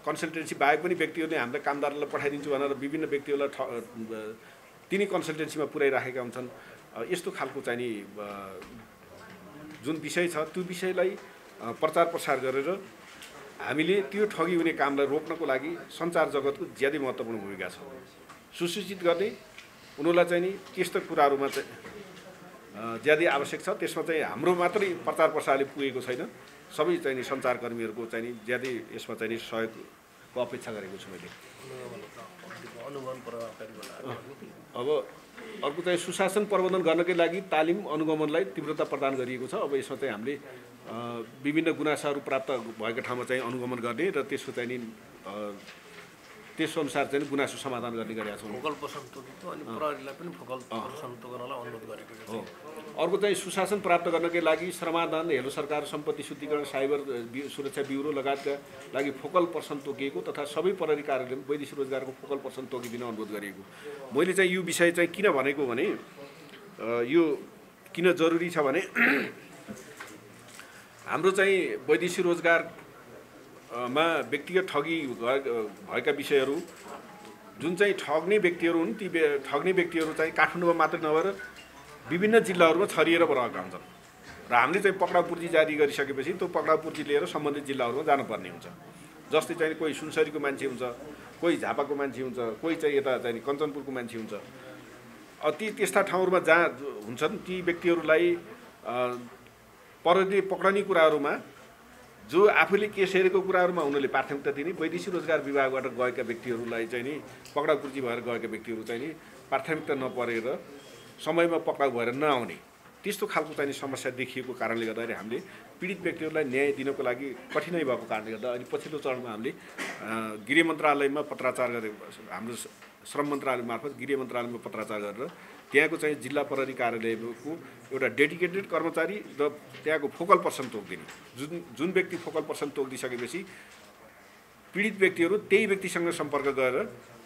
कन्सल्टेन्सी बाहेक पनि व्यक्तिहरूले हामीले कामदारलाई पठाइदिन्छु भनेर विभिन्न व्यक्तिहरूलाई तिनी कन्सल्टेन्सीमा पुर्याइराखेका हुन्छन्। यस्तो खालको चाहिँ नि जुन विषय छ त्यो विषयलाई प्रचार प्रसार गरेर हामीले त्यो ठगी हुने कामलाई रोक्नको लागि सञ्चार जगतको ज्यादै महत्त्वपूर्ण भूमिका छ। सुसूचित गर्ने उनीहरूलाई चाहिँ नि त्यस्तो कुराहरूमा चाहिँ ज्यादै आवश्यक छ। त्यसमा चाहिँ हाम्रो मात्रै प्रचार प्रसारले पुगेको छैन, सबै चाहिँ नि सञ्चारकर्मीहरूको चाहिँ नि ज्यादै यसमा चाहिँ नि सहयोगको अपेक्षा गरेको छु मैले। अब अर्को चाहिँ सुशासन प्रबन्धन गर्नकै लागि तालिम अनुगमनलाई तीव्रता प्रदान गरिएको छ। अब यसमा चाहिँ हामीले विभिन्न गुनासाहरू प्राप्त भएको ठाउँमा चाहिँ अनुगमन गर्ने र त्यसको चाहिँ नि त्यसअनुसार चाहिँ गुनासो समाधान गर्ने गरेका छौँ। फोकल पर्सन तोकेको अनि प्रहरीलाई पनि फोकल पर्सन तोक्नलाई अनुरोध गरेको हो। अर्को चाहिँ सुशासन प्राप्त गर्नकै लागि श्रमादान, हेलो सरकार, सम्पत्ति शुद्धिकरण, साइबर सुरक्षा ब्युरो लगायतका लागि फोकल पर्सन तोकिएको तथा सबै प्रहरी कार्यालयमा वैदेशिक रोजगारको फोकल पर्सन तोकिदिन अनुरोध गरिएको। मैले चाहिँ यो विषय चाहिँ किन भनेको भने यो किन जरुरी छ भने हाम्रो चाहिँ वैदेशिक रोजगारमा व्यक्तिगत ठगी भएका विषयहरू जुन चाहिँ ठग्ने व्यक्तिहरू हुन्, ती ठग्ने व्यक्तिहरू चाहिँ काठमाडौँमा मात्रै नभएर विभिन्न जिल्लाहरूमा छरिएर रहेका हुन्छन् र हामीले चाहिँ पक्राउ पूर्जी जारी गरिसकेपछि त्यो पक्राउ पूर्जी लिएर सम्बन्धित जिल्लाहरूमा जानुपर्ने हुन्छ। जस्तै चाहिँ कोही सुनसरीको मान्छे हुन्छ, कोही झापाको मान्छे हुन्छ, कोही चाहिँ यता चाहिँ कञ्चनपुरको मान्छे हुन्छ। ती त्यस्ता ठाउँहरूमा जहाँ हुन्छन् ती व्यक्तिहरूलाई प्रहरीले पक्रने कुराहरूमा जो आफूले केस हेरेको कुराहरूमा उनीहरूले प्राथमिकता दिने, वैदेशिक रोजगार विभागबाट गएका व्यक्तिहरूलाई चाहिँ नि पक्राउ पूर्जी भएर गएका व्यक्तिहरू चाहिँ नि प्राथमिकता नपरेर समयमा पक्राउ भएर नआउने, त्यस्तो खालको चाहिँ समस्या देखिएको कारणले गर्दाखेरि हामीले पीडित व्यक्तिहरूलाई न्याय दिनको लागि कठिनाइ भएको कारणले गर्दा अहिले पछिल्लो चरणमा हामीले गृह मन्त्रालयमा पत्राचार गरेको, हाम्रो श्रम मन्त्रालय मार्फत गृह मन्त्रालयमा पत्राचार गरेर त्यहाँको चाहिँ जिल्ला प्रहरी कार्यालयको एउटा डेडिकेटेड कर्मचारी र त्यहाँको फोकल पर्सन तोकिदिने, जुन व्यक्ति फोकल पर्सन तोकिदिसकेपछि पीडित व्यक्तिहरू त्यही व्यक्तिसँग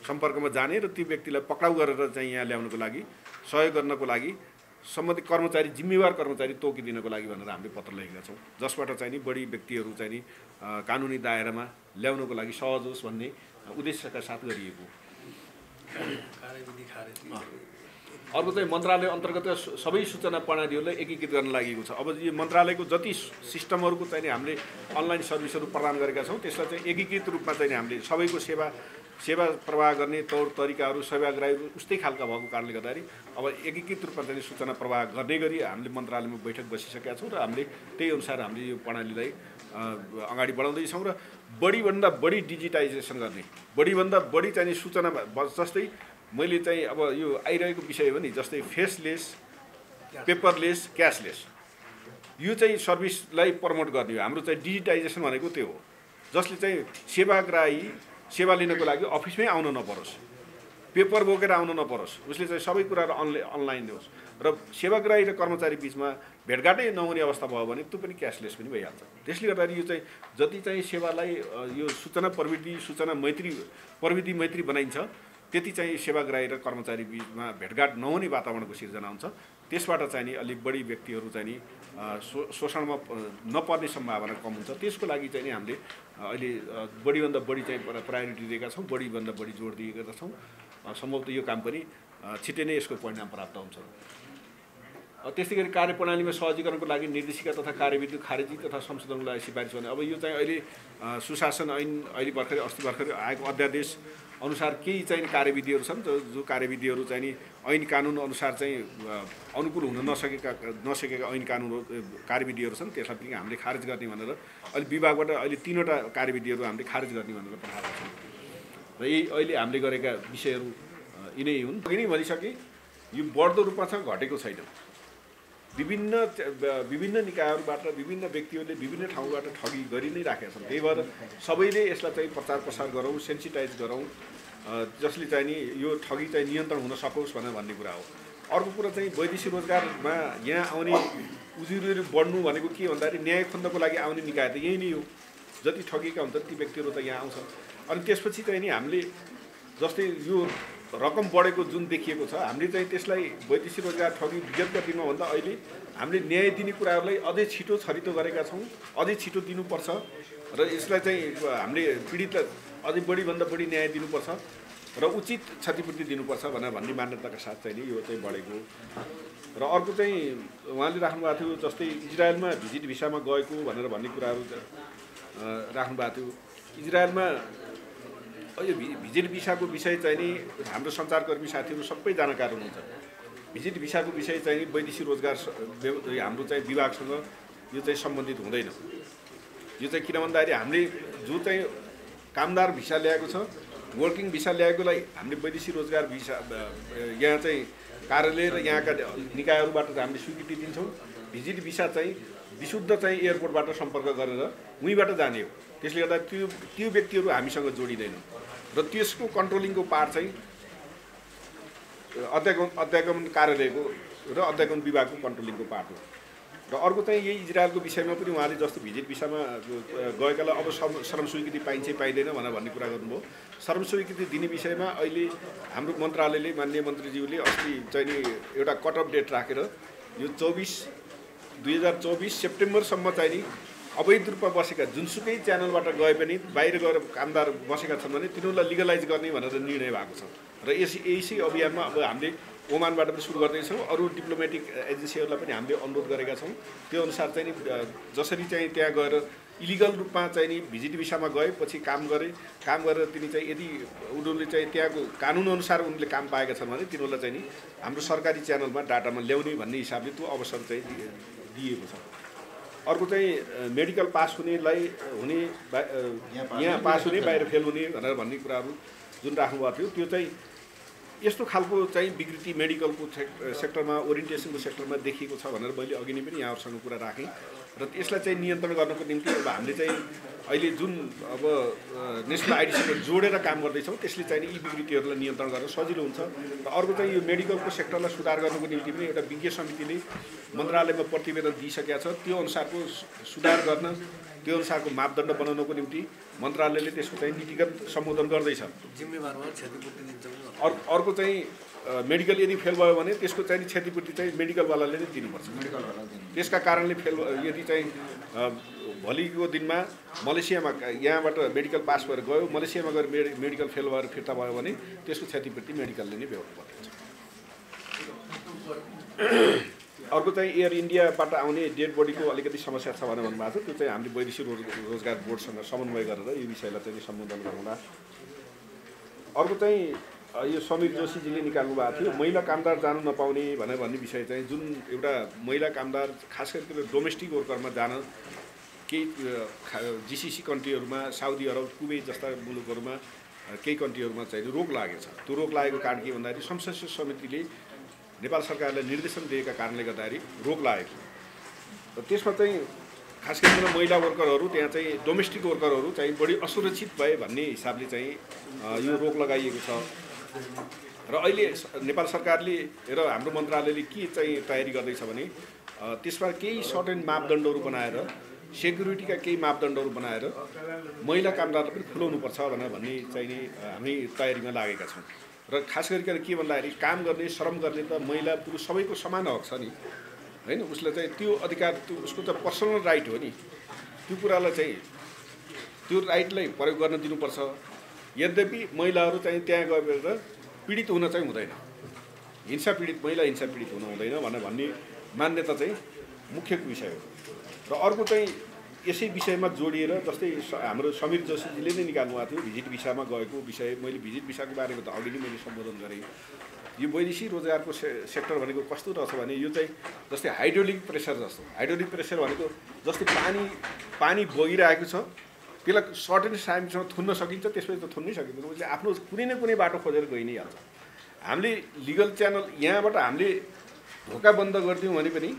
सम्पर्कमा जाने र त्यो व्यक्तिलाई पक्राउ गरेर चाहिँ यहाँ ल्याउनको लागि सहयोग गर्नको लागि सम्बन्धित कर्मचारी, जिम्मेवार कर्मचारी तोकिदिनको लागि भनेर हामीले पत्र लेखेका छौँ, जसबाट चाहिँ नि बढी व्यक्तिहरू चाहिँ नि कानुनी दायरामा ल्याउनको लागि सहज होस् भन्ने उद्देश्यका साथ गरिएको। अर्को चाहिँ मन्त्रालय अन्तर्गत सबै सूचना प्रणालीहरूलाई एकीकृत गर्न लागि छ। अब यो मन्त्रालयको जति सिस्टमहरूको चाहिँ हामीले अनलाइन सर्भिसहरू प्रदान गरेका छौँ त्यसलाई चाहिँ एकीकृत रूपमा चाहिँ हामीले सबैको सेवा प्रवाह गर्ने तौर तरिकाहरू सेवाग्राहीहरू उस्तै खालका भएको कारणले गर्दाखेरि अब एकीकृत रूपमा चाहिँ सूचना प्रवाह गर्ने गरी हामीले मन्त्रालयमा बैठक बसिसकेका छौँ र हामीले त्यही अनुसार हामीले यो प्रणालीलाई अगाडि बढाउँदैछौँ र बढीभन्दा बढी डिजिटाइजेसन गर्ने, बढीभन्दा बढी चाहिँ सूचना, जस्तै मैले चाहिँ अब यो आइरहेको विषय हो नि, जस्तै फेसलेस, पेपरलेस, क्यासलेस, यो चाहिँ सर्भिसलाई प्रमोट गर्ने हो। हाम्रो चाहिँ डिजिटाइजेसन भनेको त्यो हो, जसले चाहिँ सेवाग्राही सेवा लिनको लागि अफिसमै आउन नपरोस्, पेपर बोकेर आउन नपरोस्, उसले चाहिँ सबै कुराहरू अनलाइन होस् र सेवाग्राही र कर्मचारी बिचमा भेटघाटै नहुने अवस्था भयो भने त्यो पनि क्यासलेस पनि भइहाल्छ। त्यसले गर्दाखेरि यो चाहिँ जति चाहिँ सेवालाई यो सूचना प्रविधि मैत्री बनाइन्छ त्यति चाहिँ सेवाग्राही र कर्मचारी बिचमा भेटघाट नहुने वातावरणको सिर्जना हुन्छ। त्यसबाट चाहिँ नि अलिक बढी व्यक्तिहरू चाहिँ नि शोषणमा नपर्ने सम्भावना कम हुन्छ। त्यसको लागि चाहिँ नि हामीले अहिले बढीभन्दा बढी चाहिँ प्रायोरिटी दिएका छौँ, बढीभन्दा बढी जोड दिएका छौँ। सम्भवतः यो काम पनि छिट्टै नै यसको परिणाम प्राप्त हुन्छ। त्यस्तै गरी कार्यप्रणालीमा सहजीकरणको लागि निर्देशिका तथा कार्यविधि खारेजी तथा संशोधनको लागि सिफारिस गर्ने। अब यो चाहिँ अहिले सुशासन ऐन अहिले अस्ति भर्खरै आएको अध्यादेश अनुसार केही चाहिँ कार्यविधिहरू छन् जो कार्यविधिहरू चाहिँ नि ऐन कानुन अनुसार चाहिँ अनुकूल हुन नसकेका ऐन कानुन कार्यविधिहरू छन्, त्यसलाई पनि हामीले खारेज गर्ने भनेर अहिले विभागबाट अहिले 3वटा कार्यविधिहरू हामीले खारेज गर्ने भनेर पठाएका छौँ। र यही अहिले हामीले गरेका विषयहरू यिनै हुन्। किन भनिसके यो बढ्दो रूपमा छ, घटेको छैन। विभिन्न निकायहरूबाट विभिन्न व्यक्तिहरूले विभिन्न ठाउँबाट ठगी गरि नै राखेका छन्। त्यही भएर सबैले यसलाई चाहिँ प्रचार प्रसार गरौँ, सेन्सिटाइज गरौँ, जसले चाहिँ नि यो ठगी चाहिँ नियन्त्रण हुन सकोस् भन्ने कुरा हो। अर्को कुरा चाहिँ वैदेशिक रोजगारमा यहाँ आउने उजुरीहरू बढ्नु भनेको के भन्दाखेरि न्याय खोज्नको लागि आउने निकाय त यही नै हो। जति ठगेका हुन्छन् ती व्यक्तिहरू त यहाँ आउँछन्। अनि त्यसपछि चाहिँ नि हामीले जस्तै यो रकम बढेको जुन देखिएको छ, हामीले चाहिँ त्यसलाई वैदेशिक रोजगार ठगी विगतका दिनमा भन्दा अहिले हामीले न्याय दिने कुराहरूलाई अझै छिटो छरितो गरेका छौँ, अझै छिटो दिनुपर्छ र यसलाई चाहिँ हामीले पीडितलाई अझै बढीभन्दा बढी न्याय दिनुपर्छ र उचित क्षतिपूर्ति दिनुपर्छ भन्ने मान्यताका साथ चाहिँ नि यो चाहिँ बढेको। र अर्को चाहिँ उहाँले राख्नुभएको थियो जस्तै इजरायलमा भिजिट भिसामा गएको भनेर भन्ने कुराहरू राख्नुभएको थियो। इजरायलमा यो भिजिट भिसाको विषय चाहिँ नि हाम्रो सञ्चारकर्मी साथीहरू सबै जानकार हुनुहुन्छ। भिजिट भिसाको विषय चाहिँ वैदेशिक रोजगार हाम्रो चाहिँ विभागसँग यो चाहिँ सम्बन्धित हुँदैन। यो चाहिँ किन भन्दाखेरि हामीले जो चाहिँ कामदार भिसा ल्याएको छ, वर्किङ भिसा ल्याएकोलाई हामीले वैदेशिक रोजगार भिसा यहाँ चाहिँ कार्यालय र यहाँका निकायहरूबाट हामीले स्वीकृति दिन्छौँ। भिजिट भिसा चाहिँ विशुद्ध चाहिँ एयरपोर्टबाट सम्पर्क गरेर उहीँबाट जाने हो। त्यसले गर्दा त्यो व्यक्तिहरू हामीसँग जोडिँदैन र त्यसको कन्ट्रोलिङको पार्ट चाहिँ अध्यागमन कार्यालयको र अध्यागमन विभागको कन्ट्रोलिङको पार्ट हो। र अर्को चाहिँ यही इजरायलको विषयमा पनि उहाँले जस्तो भिजिट भिसामा गएकालाई अब श्रम स्वीकृति पाइन्छ पाइँदैन भन्ने कुरा गर्नुभयो। श्रम स्वीकृति दिने विषयमा अहिले हाम्रो मन्त्रालयले माननीय मन्त्रीज्यूले अस्ति चाहिँ नि एउटा कट अफ डेट राखेर यो 2024 सेप्टेम्बरसम्म चाहिँ नि अवैध रूपमा बसेका जुनसुकै च्यानलबाट गए पनि बाहिर गएर कामदार बसेका छन् भने तिनीहरूलाई लिगलाइज गर्ने भनेर निर्णय भएको छ। र यसै अभियानमा अब हामीले ओमानबाट पनि सुरु गर्दैछौँ, अरू डिप्लोमेटिक एजेन्सीहरूलाई पनि हामीले अनुरोध गरेका छौँ। त्यो अनुसार चाहिँ नि जसरी चाहिँ त्यहाँ गएर इलिगल रूपमा चाहिँ नि भिजिट भिसामा गएपछि काम गरेर तिनी चाहिँ यदि उनीहरूले चाहिँ त्यहाँको कानुनअनुसार उनले काम पाएका छन् भने तिनीहरूलाई चाहिँ नि हाम्रो सरकारी च्यानलमा डाटामा ल्याउने भन्ने हिसाबले त्यो अवसर चाहिँ दिएको छ। अर्को चाहिँ मेडिकल पास हुनेलाई यहाँ पास हुने बाहिर फेल हुने भनेर भन्ने कुराहरू जुन राख्नुभएको थियो, त्यो चाहिँ यस्तो खालको चाहिँ विकृति मेडिकलको सेक्टरमा ओरिएन्टेसनको सेक्टरमा देखिएको छ भनेर मैले अघि नै पनि यहाँहरूसँग कुरा राखेँ। र यसलाई चाहिँ नियन्त्रण गर्नको निम्ति अब हामीले चाहिँ अहिले जुन अब नेसनल आइडीसँग जोडेर काम गर्दैछौँ, त्यसले चाहिँ यी विकृतिहरूलाई नियन्त्रण गर्न सजिलो हुन्छ। र अर्को चाहिँ यो मेडिकलको सेक्टरलाई सुधार गर्नको निम्ति पनि एउटा विज्ञ समितिले मन्त्रालयमा प्रतिवेदन दिइसकेका छ। त्यो अनुसारको सुधार गर्न, त्यो अनुसारको मापदण्ड बनाउनको निम्ति मन्त्रालयले त्यसको चाहिँ नीतिगत सम्बोधन गर्दैछ। अर्को चाहिँ मेडिकल यदि फेल भयो भने त्यसको चाहिँ क्षतिपूर्ति चाहिँ मेडिकलवालाले नै दिनुपर्छ। त्यसका कारणले फेल यदि चाहिँ भोलिको दिनमा मलेसियामा यहाँबाट मेडिकल पास भएर गयो, मलेसियामा गएर मेडिकल फेल भएर फिर्ता भयो भने त्यसको क्षतिपूर्ति मेडिकलले नै बेहोर्नु पर्छ। अर्को चाहिँ एयर इन्डियाबाट आउने डेड बडीको अलिकति समस्या छ भनेर भन्नुभएको छ। त्यो चाहिँ हामीले वैदेशिक रोजगार बोर्डसँग समन्वय गरेर यो विषयलाई चाहिँ सम्बोधन गरौँला। अर्को चाहिँ यो समीर जोशीजीले निकाल्नु भएको थियो महिला कामदार जानु नपाउने भन्ने विषय चाहिँ जुन एउटा महिला कामदार खास गरी डोमेस्टिक वर्करमा जान केही जिसिसी कन्ट्रीहरूमा साउदी अरब कुवेत जस्ता मुलुकहरूमा केही कन्ट्रीहरूमा चाहिँ रोक लागेको छ। त्यो रोक लागेको कारण के भन्दाखेरि संसदीय समितिले नेपाल सरकारलाई निर्देशन दिएका कारणले गर्दाखेरि रोक लागेको र त्यसमा चाहिँ खास गरी महिला वर्करहरू त्यहाँ चाहिँ डोमेस्टिक वर्करहरू चाहिँ बढी असुरक्षित भए भन्ने हिसाबले चाहिँ यो रोक लगाइएको छ। र अहिले नेपाल सरकारले र हाम्रो मन्त्रालयले के चाहिँ तयारी गर्दैछ भने त्यसमा केही सर्टेन मापदण्डहरू बनाएर सेक्युरिटीका केही मापदण्डहरू बनाएर महिला कामदारलाई पनि खुलाउनुपर्छ भन्ने चाहिँ नि हामी तयारीमा लागेका छौँ। र खास गरिकन के भन्दाखेरि काम गर्ने श्रम गर्ने त महिला पुरुष सबैको समान हक छ नि, होइन? उसले चाहिँ त्यो अधिकार उसको त पर्सनल राइट हो नि। त्यो कुरालाई चाहिँ त्यो राइटलाई प्रयोग गर्न दिनुपर्छ। यद्यपि महिलाहरू चाहिँ त्यहाँ गएर पीडित हुन चाहिँ हुँदैन, महिला हिंसा पीडित हुन हुँदैन भन्ने मान्यता चाहिँ मुख्य विषय हो। र अर्को चाहिँ यसै विषयमा जोडिएर जस्तै हाम्रो समीर जोशीजीले नै निकाल्नु भएको थियो भिजिट भिसामा गएको विषय। मैले भिजिट भिसाको बारेमा त अघि नै मैले सम्बोधन गरेँ। यो वैदेशिक रोजगारको सेक्टर भनेको कस्तो रहेछ भने यो चाहिँ जस्तै हाइड्रोलिक प्रेसर जस्तो। हाइड्रोलिक प्रेसर भनेको जस्तै पानी बगिरहेको छ, त्यसलाई सर्टेन टाइमसम्म थुन्न सकिन्छ, त्यसपछि त थुन्नै सकिँदैन। उसले आफ्नो कुनै न कुनै बाटो खोजेर गइ नै हाल्छ। हामीले लिगल च्यानल यहाँबाट हामीले ढोका बन्द गरिदिउँ भने पनि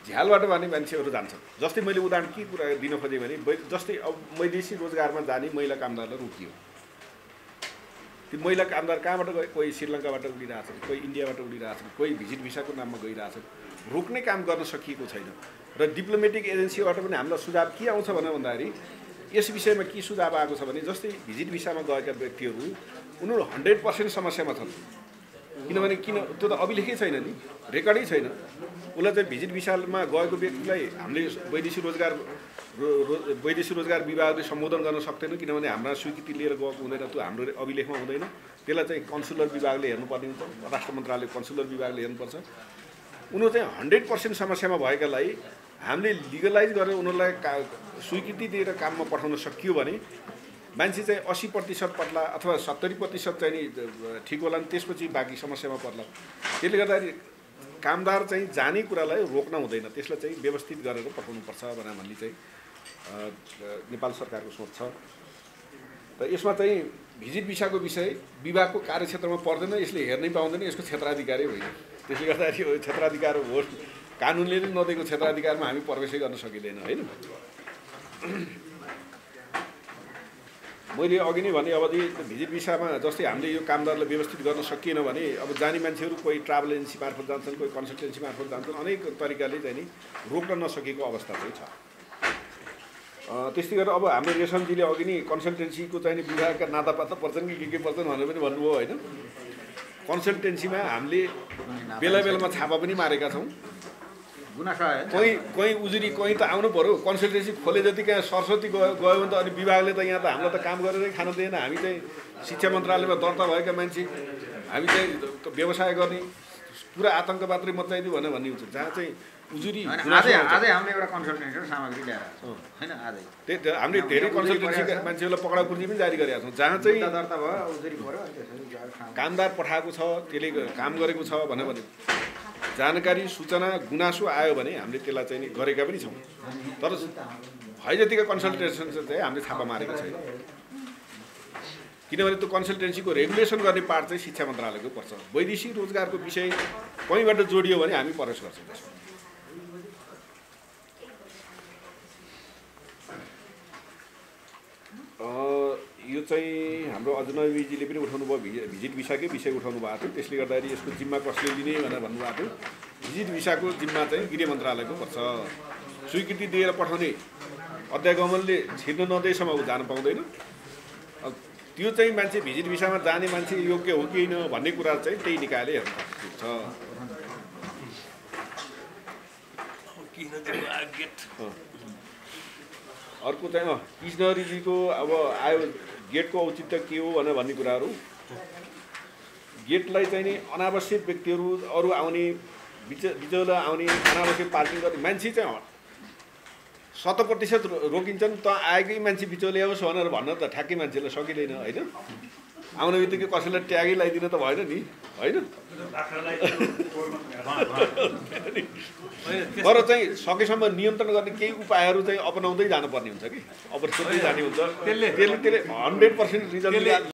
झ्यालबाट भने मान्छेहरू जान्छन्। जस्तै मैले उदाहरण के कुरा दिन खोजेँ भने जस्तै अब वैदेशिक रोजगारमा जाने महिला कामदारलाई रोकियो। ती महिला कामदार कहाँबाट गए? कोही श्रीलङ्काबाट उडिरहेछन्, कोही इन्डियाबाट उडिरहेछन्, कोही भिजिट भिसाको नाममा गइरहेछन्। रोक्ने काम गर्न सकिएको छैन। र डिप्लोमेटिक एजेन्सीबाट पनि हामीलाई सुझाव के आउँछ भन्दाखेरि यस विषयमा के सुझाव आएको छ भने जस्तै भिजिट भिसामा गएका व्यक्तिहरू उनीहरू 100% समस्यामा छन्। किनभने त्यो त अभिलेखै छैन नि, रेकर्डै छैन। उसलाई चाहिँ भिजिट भिसामा गएको व्यक्तिलाई हामीले वैदेशिक रोजगार विभागले सम्बोधन गर्न सक्दैनौँ, किनभने हाम्रा स्वीकृति लिएर गएको हुँदैन, त्यो हाम्रो अभिलेखमा हुँदैन। त्यसलाई चाहिँ कन्सुलर विभागले हेर्नुपर्ने हुन्छ, राष्ट्र मन्त्रालय कन्सुलर विभागले हेर्नुपर्छ। उनीहरू चाहिँ 100% समस्यामा भएकालाई हामीले लिगलाइज गरेर उनीहरूलाई स्वीकृति दिएर काममा पठाउन सकियो भने मान्छे चाहिँ 80% पर्ला अथवा 70% चाहिँ नि ठिक होला नि, त्यसपछि बाँकी समस्यामा पर्ला। त्यसले गर्दाखेरि कामदार चाहिँ जाने कुरालाई रोक्न हुँदैन, त्यसलाई चाहिँ व्यवस्थित गरेर पठाउनुपर्छ भन्ने चाहिँ नेपाल सरकारको सोच छ। र यसमा चाहिँ भिजिट भिसाको विषय विभागको कार्यक्षेत्रमा पर्दैन, यसले हेर्नै पाउँदैन, यसको क्षेत्राधिकारी होइन। त्यसले गर्दाखेरि क्षेत्राधिकार हो, कानुनले नै नदिएको क्षेत्राधिकारमा हामी प्रवेशै गर्न सकिँदैन होइन। मैले अघि नै भने अब भिजिट भिसामा जस्तै हामीले यो कामदारलाई व्यवस्थित गर्न सकिएन भने अब जाने मान्छेहरू कोही ट्राभल एजेन्सी मार्फत जान्छन्, कोही कन्सल्टेन्सी मार्फत जान्छन्, अनेक तरिकाले चाहिँ नि रोक्न नसकेको अवस्था चाहिँ छ। त्यस्तै गरेर अब हाम्रो रेशमजीले अघि नै कन्सल्टेन्सीको चाहिँ नि विभागका नातापाता पर्छन् कि के पर्छन् भनेर पनि भन्नुभयो होइन। कन्सल्टेन्सीमा हामीले बेला बेलामा छापा पनि मारेका छौँ। कहीँ उजुरी कहीँ त आउनु पऱ्यो। कन्सल्टेन्सी खोले जति कहाँ सरस्वती गयो भने त अनि विभागले त यहाँ त हामीलाई त काम गरेरै खान दिएन। हामी चाहिँ शिक्षा मन्त्रालयमा दर्ता भएका मान्छे, हामी चाहिँ व्यवसाय गर्ने पुरा आतङ्क मात्रै मचाइदियो भन्ने हुन्छ। जहाँ चाहिँ उजुरी आजै हामीले एउटा कन्सल्टेन्सी सामग्री ल्याएर होइन, आजै त्यही हामीले धेरै कन्सल्टेन्सी मान्छेहरूलाई पक्राउ पुर्जी पनि जारी गरेका छौँ। जहाँ चाहिँ दर्ता भयो उजुरी पऱ्यो कामदार पठाएको छ, त्यसले काम गरेको छ भने जानकारी सूचना गुनासो आयो भने हामीले त्यसलाई चाहिँ गरेका पनि छौँ। तर भए जतिका कन्सल्टेसन चाहिँ हामीले छापा मारेको छैन, किनभने त्यो कन्सल्टेन्सीको रेगुलेसन गर्ने पार्ट चाहिँ शिक्षा मन्त्रालयको पर्छ। वैदेशिक रोजगारको विषय कहीँबाट जोडियो भने हामी प्रवेश गर्छौँ त्यसमा। यो चाहिँ हाम्रो अजनबीजीले पनि उठाउनु भयो, भिजिट भिसाकै विषय उठाउनु भएको थियो। त्यसले गर्दाखेरि यसको जिम्मा कसले लिने भनेर भन्नुभएको थियो। भिजिट भिसाको जिम्मा चाहिँ गृह मन्त्रालयको पर्छ। स्वीकृति दिएर पठाउने अध्यागमनले छिर्न नदिएसम्म ऊ जान पाउँदैन। त्यो चाहिँ मान्छे भिजिट भिसामा जाने मान्छे योग्य हो कि होइन भन्ने कुरा चाहिँ त्यही निकायले हेर्नु सक्छ। अर्को चाहिँ कृष्णहरिजीको अब आयो गेटको औचित्य के हो भनेर भन्ने कुराहरू। गेटलाई चाहिँ नि अनावश्यक व्यक्तिहरू अरू आउने बिचौला आउने अनावश्यक पार्किङ गर्ने मान्छे चाहिँ 100% रोकिन्छन्। त आएकै मान्छे बिचौलिया होस् भनेर भन्न त ठ्याक्कै मान्छेलाई सकिँदैन होइन। आउने बित्तिकै कसैलाई ट्यागै लगाइदिन त भएन नि होइन। तर चाहिँ सकेसम्म नियन्त्रण गर्ने केही उपायहरू चाहिँ अपनाउँदै जानुपर्ने हुन्छ कि, अब सोच्दै जाने हुन्छ। त्यसले 100% रिजल्ट